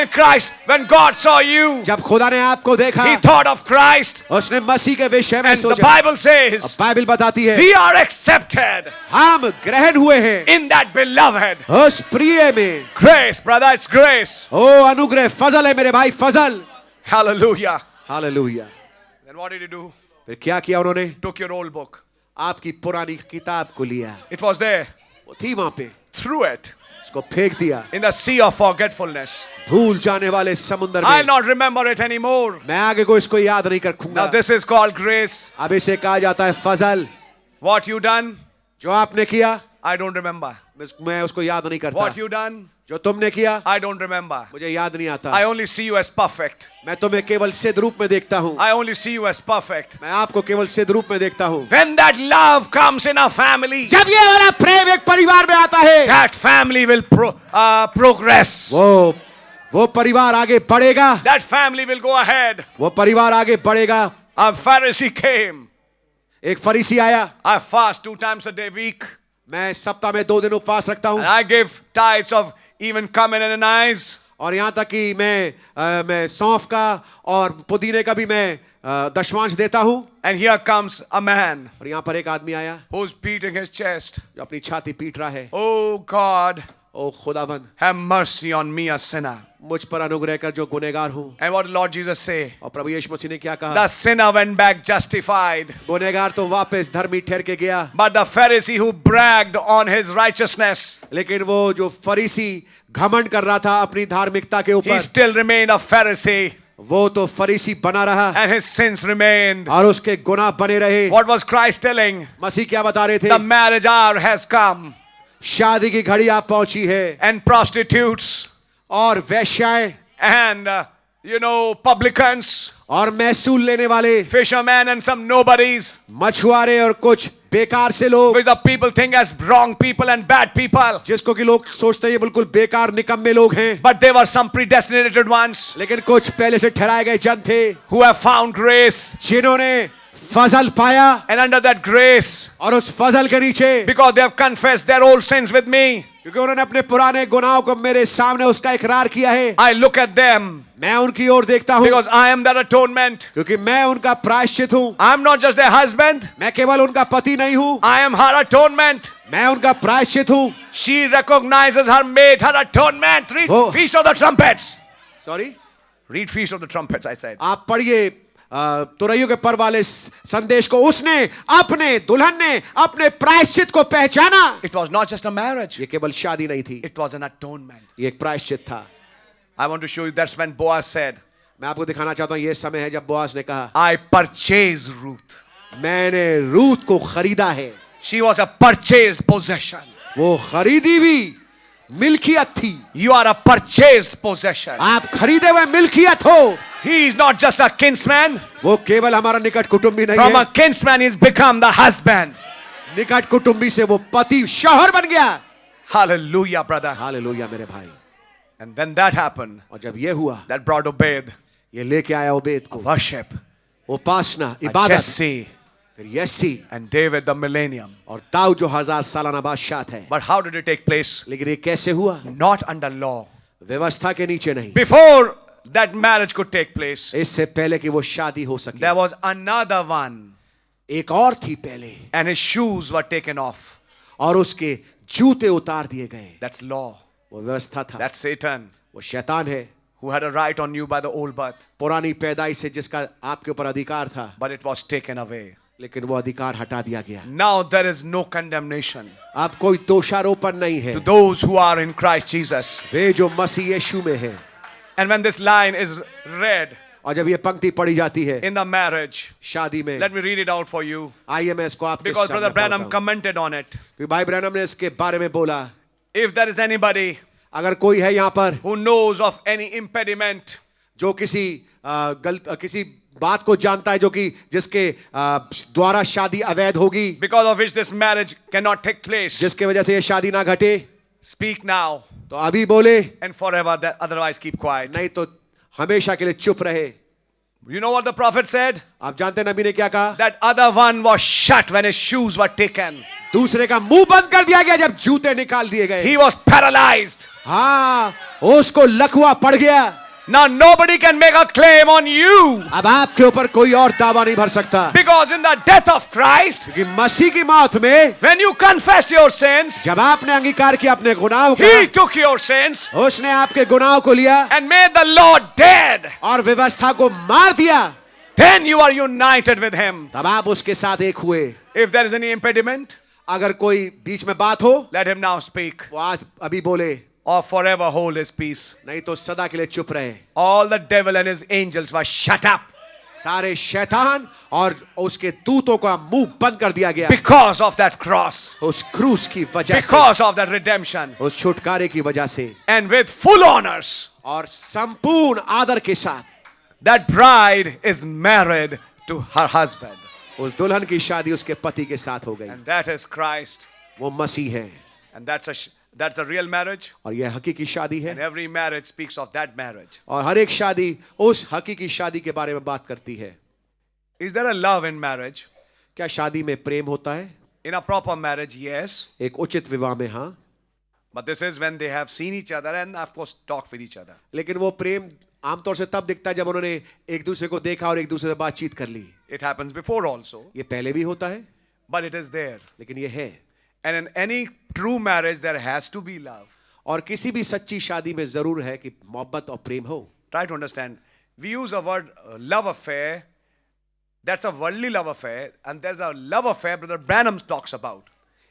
When God saw you, जब खुदा ने आपको देखा, he thought of Christ. उसने मसीह के विषय में And the सोचा। Bible says, बाइबल बताती है we are accepted हम ग्रहण हुए हैं in that beloved. उस प्रिय में। Grace, brother, it's grace. ओ अनुग्रह फजल है मेरे भाई, फजल। Hallelujah. Hallelujah. Then what did he do? फिर क्या किया उन्होंने? Took your old book. आपकी पुरानी किताब को लिया, It was there. वो थी वहां पे, Threw it उसको फेंक दिया in the sea of forgetfulness. भूल जाने वाले समुद्र I'll में। not remember it anymore. मैं आगे को इसको याद नहीं रखूंगा। Now this is called grace. अब इसे कहा जाता है फजल। What you done? जो आपने किया I don't remember. मैं उसको याद नहीं करता। What you done? जो तुमने किया I don't remember. मुझे याद नहीं आता। I only see you as perfect. मैं तुम्हें केवल सिद्ध रूप में देखता हूँ। I only see you as perfect. मैं आपको केवल सिद्ध रूप में देखता हूँ। When that love comes in a family, जब ये वाला प्रेम एक परिवार में आता है, that family will progress. वो परिवार आगे बढ़ेगा। That family will go ahead. वो परिवार आगे बढ़ेगा। A Pharisee came. एक फरीसी आया, I fast 2 times a day week. मैं सप्ताह में 2 दिन उपवास रखता And हूँ I give tithes of even cumin and anise. और यहाँ तक कि मैं सौंफ का और पुदीने का भी मैं दशमांश देता हूँ। And here comes a man और यहाँ पर एक आदमी आया who's beating his chest. जो अपनी छाती पीट रहा है। Oh God, ओ खुदावन, have mercy on me, a sinner. मुझ पर अनुग्रह कर जो गुनहगार हूँ। And what did Lord Jesus say? और प्रभु यीशु मसीह ने क्या कहा? The sinner went back justified. गुनहगार तो वापस धर्मी ठहर के गया, But the Pharisee who bragged on his righteousness, लेकिन वो जो फरीसी घमंड कर रहा था अपनी धार्मिकता के he ऊपर, still remained a Pharisee. वो तो फरीसी बना रहा And his sins remained. और उसके गुनाह बने रहे। What was Christ telling? मसीह क्या बता रहे थे? The marriage hour has come. शादी की घड़ी आप पहुंची है And prostitutes और वैश्याएं and publicans, और महसूल लेने वाले, fishermen and some nobodies, मछुआरे और कुछ बेकार से लोग, which the people think as wrong people and bad people. जिसको कि लोग सोचते हैं ये बिल्कुल बेकार निकम्मे लोग हैं, But they were some predestinated ones लेकिन कुछ पहले से ठहराए गए जन थे who have found grace. जिन्होंने फजल पाया And under that grace, और उस फजल के नीचे, because they have confessed their old sins with me, क्योंकि उन्होंने अपने पुराने गुनाहों को मेरे सामने उसका इकरार किया है, I look at them मैं उनकी ओर देखता हूँ because I am their atonement. क्योंकि मैं उनका प्रायश्चित हूँ। I am not just their husband, मैं केवल उनका पति नहीं हूँ, I am her atonement. मैं उनका प्रायश्चित हूँ। She recognizes her mate, her atonement. Oh. Feast of the trumpets. Sorry, Read Feast of the Trumpets, I said. आप पढ़िए तुरैयों के पर्व वाले संदेश को। उसने अपने दुल्हन ने अपने प्रायश्चित को पहचाना। It was not just a marriage, ये केवल शादी नहीं थी, it was an atonement. ये एक प्रायश्चित था। I want to show you that's when Boaz said, मैं आपको दिखाना चाहता हूं, ये समय है जब बोआज ने कहा, I purchased Ruth. मैंने रूथ को खरीदा है। She was a purchased possession. वो खरीदी हुई मिल्कियत थी। You are a purchased possession. आप खरीदे हुए मिल्कियत हो। He is not just a kinsman. वो केवल हमारा निकट कुटुंबी नहीं From है। a kinsman, he's become the husband. निकट कुटुंबी से वो पति शौहर बन गया। Hallelujah, brother. हालेलुया मेरे भाई। And then that happened. और जब ये हुआ, That brought Obed, ये लेके आया ओबेद को, worship, उपासना, a इबादत, Jesse, फिर यसी and David the millennium. और दाऊद जो 1000 सालाना बादशाह है। But how did it take place? लेकिन ये कैसे हुआ? Not under law. व्यवस्था के नीचे नहीं, Before that marriage could take place, इससे पहले कि वो शादी हो सके। there was another one, एक और थी पहले, and his shoes were taken off. और उसके जूते उतार दिए गए। That's law. वो व्यवस्था था। That's Satan, वो शैतान है, who had a right on you by the old birth, पुरानी पैदाइश से जिसका आपके ऊपर अधिकार था, but it was taken away. लेकिन वो अधिकार हटा दिया गया। Now there is no condemnation अब कोई दोषारोपण नहीं है to those who are in Christ Jesus. वे जो मसीह यीशु में है। And when this line is read और जब ये पंक्ति पढ़ी जाती है in the marriage, शादी में, let me read it out for you, आइए मैं इसको आपके because सामने Brother Branham पढ़ता हूं। commented on it. क्योंकि भाई ब्रैनम ने इसके बारे में बोला, If there is anybody अगर कोई है यहाँ पर who knows of any impediment जो किसी बात को जानता है, जो कि जिसके द्वारा शादी अवैध होगी, because of which this marriage cannot take place, जिसके वजह से ये शादी ना घटे, speak now तो अभी बोले, and forever, that otherwise keep quiet. नहीं तो हमेशा के लिए चुप रहे। You know what the prophet said? आप जानते हैं नबी ने क्या कहा? That other one was shut when his shoes were taken. दूसरे का मुंह बंद कर दिया गया जब जूते निकाल दिए गए। He was paralyzed. हाँ, उसको लकवा पड़ गया। Now nobody can make a claim on you, अब आपके ऊपर कोई और दावा नहीं भर सकता, because in the death of Christ, क्योंकि मसीह की मौत में when you confessed your sins, जब आपने अंगीकार किया अपने गुनाहों He का, took your sins उसने आपके गुनाहों को लिया and made the Lord dead. और व्यवस्था को मार दिया। Then you are united with Him. तब आप उसके साथ एक हुए। If there is any impediment, अगर कोई बीच में बात हो, let him now speak, वो आज अभी बोले, or forever hold his peace. नहीं तो सदा के लिए चुप रहे। All the devil and his angels were shut up सारे शैतान और उसके दूतों का मुंह बंद कर दिया गया because of that cross, उस क्रूस की वजह से, because of that redemption, उस छुटकारे की वजह से। and with full honors, और संपूर्ण आदर के साथ that bride is married to her husband, उस दुल्हन की शादी उसके पति के साथ हो गई। and that is Christ, वो मसीह है and that's a real marriage, और यह हकीकी शादी and है। every marriage speaks of that marriage. और हर एक शादी उस हकीकी शादी के बारे में बात करती है। Is there a love in marriage? क्या शादी में प्रेम होता है? In a proper marriage, yes, एक उचित विवाह में हाँ, but this is when they have seen each other and of course talk with each other. लेकिन वो प्रेम आमतौर से तब दिखता है जब उन्होंने एक दूसरे को देखा और एक दूसरे से बातचीत कर ली। It happens before also, ये पहले भी होता है, but it is there. लेकिन ये है। And in any true marriage, there has to be love. और किसी भी सच्ची शादी में जरूर है कि मोहब्बत और प्रेम हो। Try to understand. We use a word love affair. That's a worldly love affair, and there's a love affair Brother Branham talks about.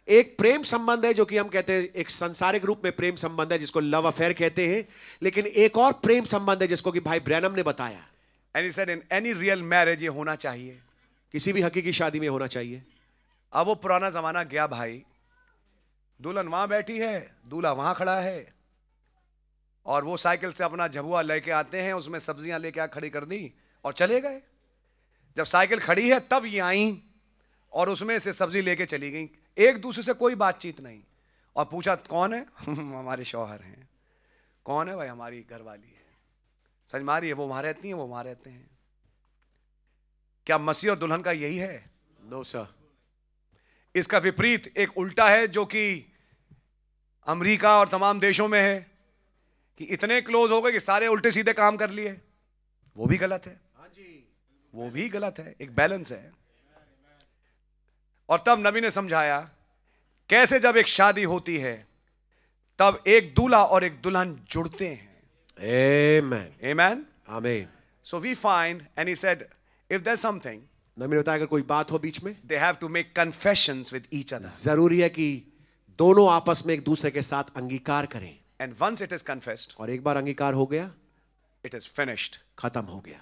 एक प्रेम संबंध है जो कि हम कहते हैं, एक सांसारिक रूप में प्रेम संबंध है जिसको लव अफेयर कहते हैं, लेकिन एक और प्रेम संबंध है जिसको कि भाई ब्रैनम ने बताया। And he said in any real marriage ये होना चाहिए। किसी भी हकीकी शादी में होना चाहिए। अब वो पुराना जमाना गया भाई, दुल्हन वहां बैठी है, दूल्हा वहां खड़ा है, और वो साइकिल से अपना झबुआ लेके आते हैं, उसमें सब्जियां लेके आ खड़ी कर दी और चले गए। जब साइकिल खड़ी है तब ये आई और उसमें से सब्जी लेके चली गई, एक दूसरे से कोई बातचीत नहीं। और पूछा कौन है? हमारे शौहर हैं। कौन है? भाई हमारी घरवाली है। समझ में आ रही है? वो वहां रहती हैं, वो वहां रहते हैं। क्या मसीह और दुल्हन का यही है? No sir. इसका विपरीत एक उल्टा है जो कि अमेरिका और तमाम देशों में है कि इतने क्लोज हो गए कि सारे उल्टे सीधे काम कर लिए। वो भी गलत है, वो भी गलत है। एक बैलेंस है। और तब नबी ने समझाया कैसे जब एक शादी होती है तब एक दूल्हा और एक दुल्हन जुड़ते हैं। Amen. Amen. Amen. So we find, and he said, if there's something, नबी ने बताया अगर कोई बात हो बीच में, they have to make confessions with each other. जरूरी है कि दोनों आपस में एक दूसरे के साथ अंगीकार करें, And once it is confessed, और एक बार अंगीकार हो गया, it is finished. खत्म हो गया,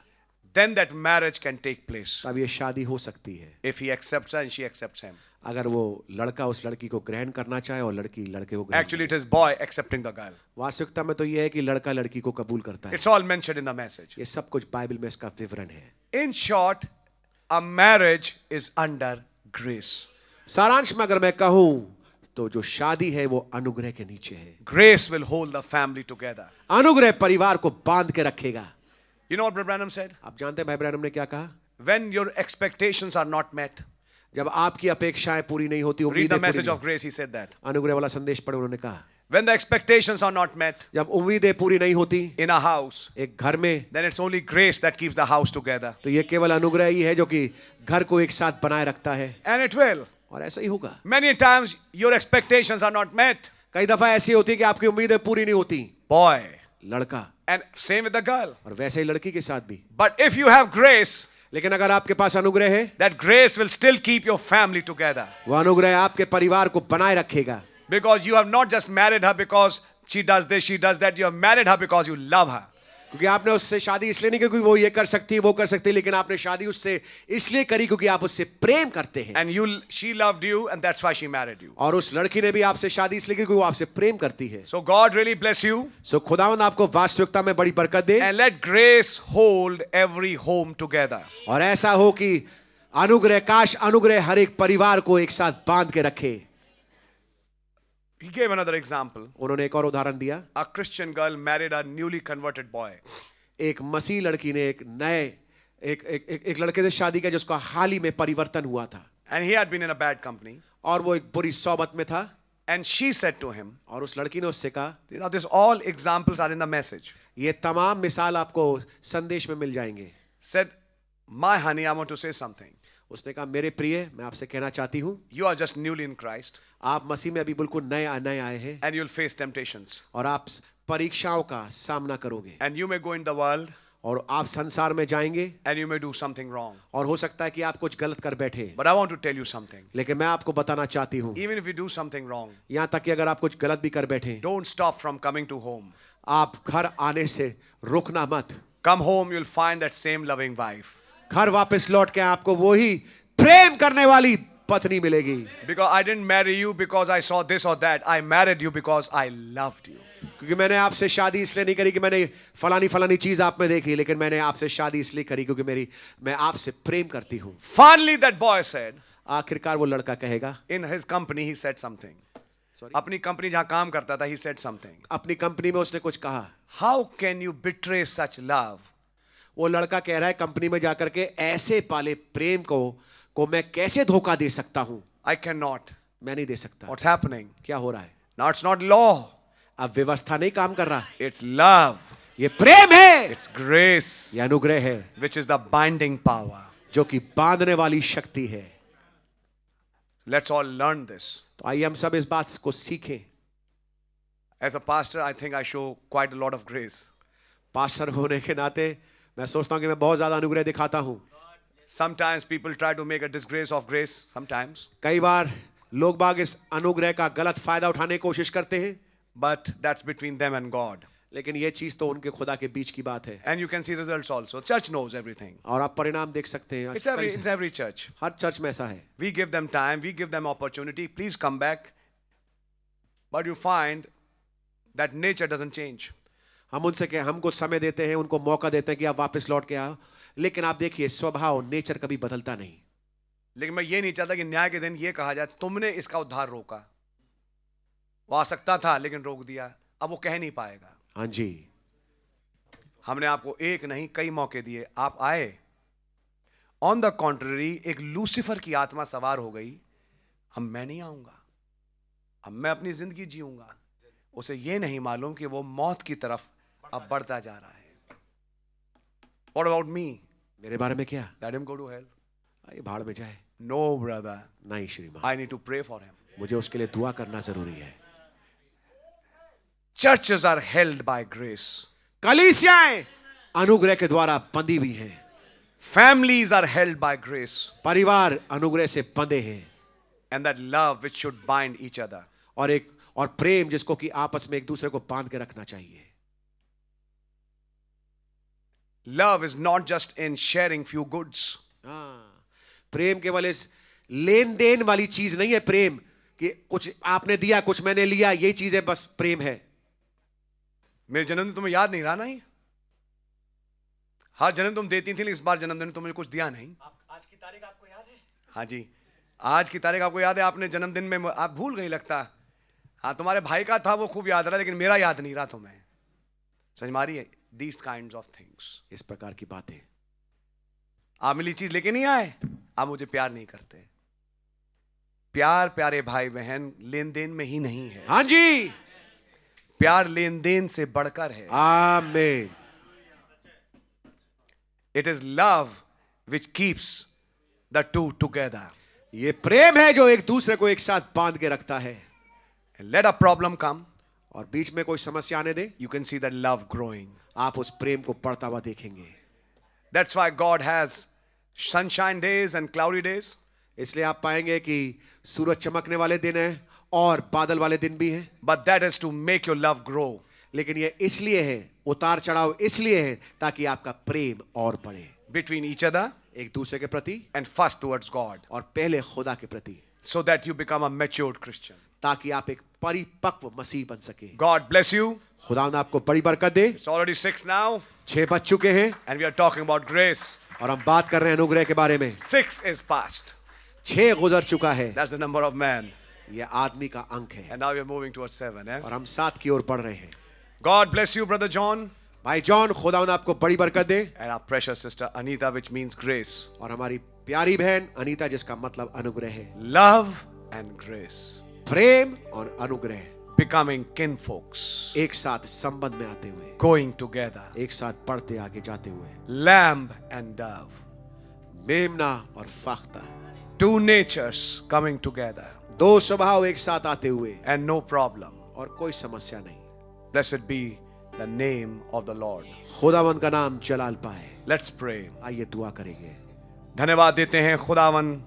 Then that marriage can take place. तब ये शादी हो सकती है। If he accepts her and she accepts him. अगर वो लड़का उस लड़की को ग्रहण करना चाहे और लड़की लड़के को ग्रहण Actually, it is boy accepting the girl. वास्तविकता में तो ये है कि लड़का लड़की को कबूल करता है। It's all mentioned in the message. ये सब कुछ बाइबल में इसका विवरण है। In short, a marriage is under grace. सारांश में अगर मैं कहूं तो जो शादी है वो अनुग्रह के नीचे है। Grace will hold the family together. अनुग्रह परिवार को बांध के रखेगा। You know what Brother Branham said? आप जानते हैं भाई ब्रैनम ने क्या कहा? When your expectations are not met, जब आपकी अपेक्षाएं पूरी नहीं होती, read उम्मीदें the पूरी message नहीं, of grace, he said that. अनुग्रह वाला संदेश पढ़े, उन्होंने कहा When the expectations are not met जब उम्मीदें पूरी नहीं होती in a house, एक घर में, then it's only grace that keeps the house together. तो ये केवल अनुग्रह ही है जो कि घर को एक साथ बनाए रखता है, And it will. और ऐसा ही होगा। Many times your expectations are not met. कई दफा ऐसी होती है कि आपकी उम्मीदें पूरी नहीं होती, Boy. लड़का, And same with the girl. और वैसे ही लड़की के साथ भी। But if you have grace, लेकिन अगर आपके पास अनुग्रह है, that grace will still keep your family together. वो अनुग्रह आपके परिवार को बनाए रखेगा, Because you have not just married her because she does this, she does that. You have married her because you love her. क्योंकि आपने उससे शादी इसलिए नहीं की क्योंकि वो ये कर सकती है, वो कर सकती है, लेकिन आपने शादी उससे इसलिए करी क्योंकि आप उससे प्रेम करते हैं। And she loved you, and that's why she married you. और उस लड़की ने भी आपसे शादी इसलिए की क्योंकि वो आपसे प्रेम करती है। So God really bless you. सो खुदावंद आपको वास्तविकता में बड़ी बरकत दे, And let grace hold every home together. और ऐसा हो कि अनुग्रह, काश अनुग्रह हर एक परिवार को एक साथ बांध के रखे। He gave another example. उन्होंने एक और उदाहरण दिया, A Christian girl married a newly converted boy. एक मसीह लड़की ने एक नए एक लड़के से शादी की जिसका हाल ही में परिवर्तन हुआ था, And he had been in a bad company. और वो एक बुरी सोबत में था, And she said to him, और उस लड़की ने उससे कहा, you know, this all examples are in the message. ये तमाम मिसाल आपको संदेश में मिल जाएंगे। Said, my honey, I want to say something. उसने कहा, मेरे प्रिय, मैं आपसे कहना चाहती हूँ, You are just newly in Christ, आप मसीह में अभी बिल्कुल नए नए आए हैं, and you'll face temptations. और आप परीक्षाओं का सामना करोगे, And you may go in the world, और आप संसार में जाएंगे, and you may do something wrong. और हो सकता है कि आप कुछ गलत कर बैठे, But I want to tell you something. लेकिन मैं आपको बताना चाहती हूँ, Even if you do something wrong, यहाँ तक कि अगर आप कुछ गलत भी कर बैठे, don't stop from coming to home. आप घर आने से रुकना मत। Come home, you'll find that same loving wife. घर वापस लौट के आपको वही प्रेम करने वाली पत्नी मिलेगी। Because I didn't marry you because I saw this or that. I married you because I loved you. क्योंकि मैंने आपसे शादी इसलिए नहीं करी कि मैंने फलानी फलानी चीज आप में देखी, लेकिन मैंने आपसे शादी इसलिए करी क्योंकि मैं आपसे प्रेम करती हूँ। Finally, that boy said, आखिरकार वो लड़का कहेगा, in his company, he said something. अपनी कंपनी जहां काम करता था, he said something. अपनी कंपनी में उसने कुछ कहा। How can you betray such love? वो लड़का कह रहा है, कंपनी में जाकर के ऐसे पाले प्रेम को मैं कैसे धोखा दे सकता हूं? I cannot. मैं नहीं दे सकता। What's happening? क्या हो रहा है? Now it's not law. अब व्यवस्था नहीं काम कर रहा, It's love. ये प्रेम है, It's grace, ये अनुग्रह है, which is the binding power. जो कि बांधने वाली शक्ति है। Let's all learn this. तो आइए हम सब इस बात को सीखें। As a pastor, I think I show quite a lot of grace. Pastor होने के नाते मैं सोचता हूं कि मैं बहुत ज्यादा अनुग्रह दिखाता हूं। Sometimes people try to make a disgrace of grace. Sometimes. कई बार लोग बाग इस अनुग्रह का गलत फायदा उठाने की कोशिश करते हैं, But that's between them and God. लेकिन ये चीज तो उनके खुदा के बीच की बात है, And you can see results also. Church knows everything. और आप परिणाम देख सकते हैं। It's every church. Her church में ऐसा है। We give them time, we give them opportunity. Please come back. But you find that nature doesn't change. हम हमको समय देते हैं, उनको मौका देते हैं कि आप वापस लौट के आओ, लेकिन आप देखिए स्वभाव, नेचर कभी बदलता नहीं। लेकिन मैं ये नहीं चाहता कि न्याय के दिन ये कहा जाए तुमने इसका उद्धार रोका। वो आ सकता था लेकिन रोक दिया, अब वो कह नहीं पाएगा। हाँ जी, हमने आपको एक नहीं कई मौके दिए, आप आए। ऑन द कॉन्ट्ररी एक लूसीफर की आत्मा सवार हो गई, अब मैं नहीं आऊंगा, अब मैं अपनी जिंदगी जीऊंगा। उसे ये नहीं मालूम कि वो मौत की तरफ अब बढ़ता जा रहा है। What about me? मेरे बारे में क्या? Let him go to hell. ये भाड़ में जाए। No, brother. नहीं श्रीमान, I need to pray for him. मुझे उसके लिए दुआ करना जरूरी है। Churches are held by grace. कलीसियाएं अनुग्रह के द्वारा बंधी हुई हैं। Families are held by grace. परिवार अनुग्रह से बंधे हैं। And that love which should bind each other. और प्रेम जिसको कि आपस में एक दूसरे को बांध के रखना चाहिए। Love is not just in sharing few goods. प्रेम केवल इस लेन देन वाली चीज नहीं है। प्रेम कि कुछ आपने दिया कुछ मैंने लिया, ये चीज है बस प्रेम है। मेरे जन्मदिन तुम्हें याद नहीं रहा नहीं? हर जन्म तुम देती थी, लेकिन इस बार जन्मदिन तुमने कुछ दिया नहीं। आज की तारीख आपको याद है? हाँ जी, आज की तारीख आपको याद है? आपने जन्मदिन में आप भूल गई लगता। हाँ, तुम्हारे भाई का था वो खूब याद रहा, लेकिन मेरा याद नहीं रहा तुम्हें। समझ मारी है? These kinds of things. इस प्रकार की बातें। आप मिली चीज लेके नहीं आए, आप मुझे प्यार नहीं करते। प्यार प्यारे भाई बहन लेन देन में ही नहीं है। हाँ जी, प्यार लेन देन से बढ़कर है। आमीन। It is love which keeps the two together. ये प्रेम है जो एक दूसरे को एक साथ बांध के रखता है। And let a problem come, और बीच में कोई समस्या आने दे, you can see that love growing. आप उस प्रेम को बढ़ता हुआ देखेंगे। That's why God has sunshine days and cloudy days. इसलिए आप पाएंगे कि सूरज चमकने वाले दिन हैं और बादल वाले दिन भी हैं। But that is to make your love grow. लेकिन ये इसलिए है, उतार चढ़ाव इसलिए है ताकि आपका प्रेम और बढ़े Between each other एक दूसरे के प्रति and first towards God. और पहले खुदा के प्रति, So that you become a matured Christian. ताकि आप एक परिपक्व मसीह बन सके। God bless you. खुदा ने आपको बड़ी बरकत दे। It's already 6 now. 6 बज चुके हैं And we are talking about grace. और हम बात कर रहे हैं अनुग्रह के बारे में। 6 is past. 6 गुजर चुका है। That's the number of man. ये आदमी का अंक है। And now we are moving towards 7. और हम 7 की ओर बढ़ रहे हैं। God bless you, Brother John. भाई जॉन, खुदा ने आपको बड़ी बरकत दे। And our precious sister Anita, which means grace. और हमारी प्यारी बहन अनीता, जिसका मतलब अनुग्रह है। Love and grace. प्रेम और अनुग्रह Becoming kinfolks. एक साथ संबंध में आते हुए, Going together. एक साथ बढ़ते आगे जाते हुए। Lamb and dove. मेमना और फख्ता, Two natures coming together. 2 स्वभाव एक साथ आते हुए And no problem. और कोई समस्या नहीं। Blessed be the name of the Lord. खुदावन का नाम जलाल पाए। Let's pray. आइए दुआ करेंगे। धन्यवाद देते हैं खुदावन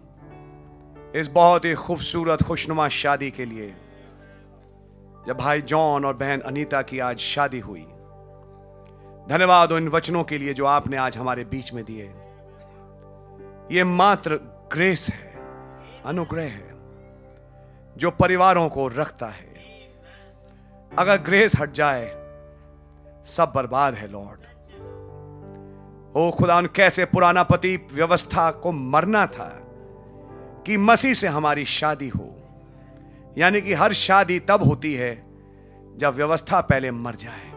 इस बहुत ही खूबसूरत खुशनुमा शादी के लिए, जब भाई जॉन और बहन अनीता की आज शादी हुई। धन्यवाद उन वचनों के लिए जो आपने आज हमारे बीच में दिए। ये मात्र ग्रेस है, अनुग्रह है जो परिवारों को रखता है। अगर ग्रेस हट जाए सब बर्बाद है लॉर्ड। ओ खुदा, कैसे पुराना पति व्यवस्था को मरना था कि मसीह से हमारी शादी हो। यानी कि हर शादी तब होती है जब व्यवस्था पहले मर जाए।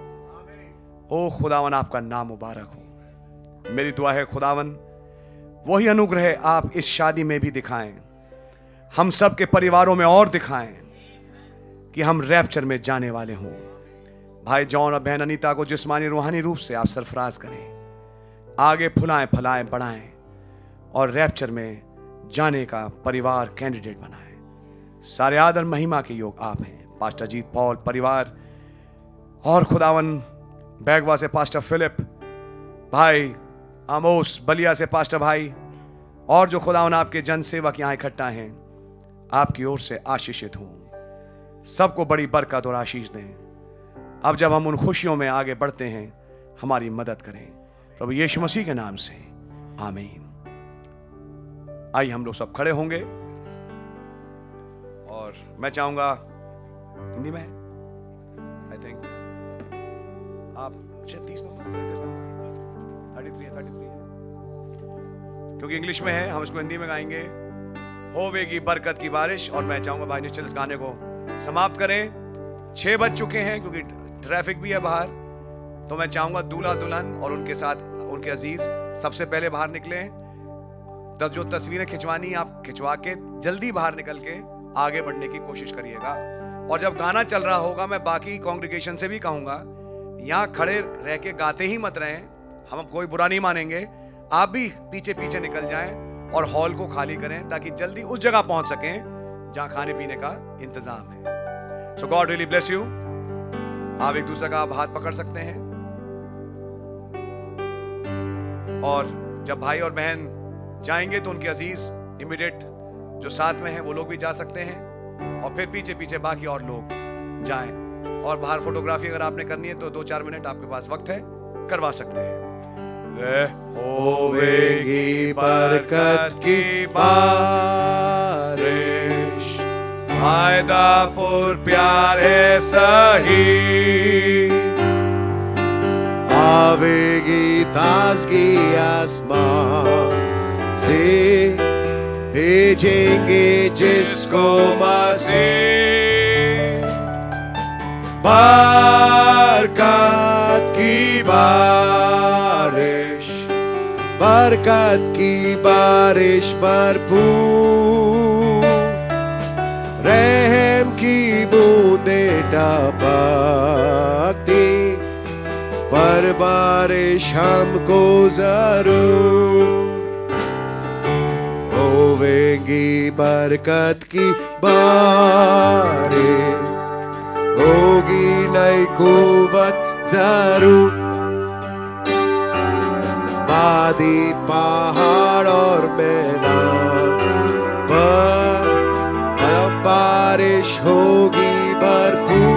ओ खुदावन, आपका नाम मुबारक हो। मेरी दुआ है खुदावन, वही अनुग्रह आप इस शादी में भी दिखाएं, हम सब के परिवारों में और दिखाएं कि हम रैप्चर में जाने वाले हों। भाई जॉन और बहन अनीता को जिस्मानी रूहानी रूप से आप सरफराज करें, आगे फुलाएं फलाएं बढ़ाएं और रैप्चर में जाने का परिवार कैंडिडेट बनाएं। सारे आदर महिमा के योग आप हैं। पास्टर जीत पॉल परिवार और खुदावन बैगवा से पास्टर फिलिप, भाई आमोस बलिया से पास्टर भाई, और जो खुदावन आपके जन सेवक यहाँ इकट्ठा हैं, आपकी ओर से आशीषित हूं। सबको बड़ी बरकत और आशीष दें। अब जब हम उन खुशियों में आगे बढ़ते हैं, हमारी मदद करें प्रभु यीशु मसीह के नाम से, आमीन। आइए हम लोग सब खड़े होंगे और मैं चाहूंगा हिंदी में, आई थिंक आप 30 नंबर 33 है, क्योंकि इंग्लिश में है, हम इसको हिंदी में गाएंगे। होवेगी बरकत की बारिश। और मैं चाहूंगा भाई निश्चल इस गाने को समाप्त करें। 6 बज चुके हैं क्योंकि ट्रैफिक भी है बाहर, तो मैं चाहूंगा दूल्हा दुल्हन और उनके साथ उनके अजीज सबसे पहले बाहर निकले। जो तस्वीरें खिंचवानी आप खिंचवा के जल्दी बाहर निकल के आगे बढ़ने की कोशिश करिएगा। और जब गाना चल रहा होगा, मैं बाकी कांग्रेगेशन से भी कहूंगा, यहाँ खड़े रह के गाते ही मत रहें, हम कोई बुरा नहीं मानेंगे। आप भी पीछे पीछे निकल जाएं और हॉल को खाली करें ताकि जल्दी उस जगह पहुंच सकें जहां खाने पीने का इंतजाम है। सो गॉड रियली ब्लेस यू। आप एक दूसरे का आप हाथ पकड़ सकते हैं। और जब भाई और बहन जाएंगे तो उनके अजीज इमीडिएट जो साथ में हैं वो लोग भी जा सकते हैं, और फिर पीछे पीछे बाकी और लोग जाएं। और बाहर फोटोग्राफी अगर आपने करनी है तो 2-4 मिनट आपके पास वक्त है, करवा सकते हैं। होवेगी बरकत की बारिश, फायदापुर प्यारे सही, आवेगी ताजगी आसमान से, भेजेंगे जिसको मसीह। बरकत की बारिश, बरकत की बारिश भरपूर, रहम की बूंदे टपकती, पर बारिश हमको जरूर। होवेगी बरकत की बारिश, होगी नई कुव्वत जरूर, वादी पहाड़ और मैदान पर बारिश होगी भरपूर।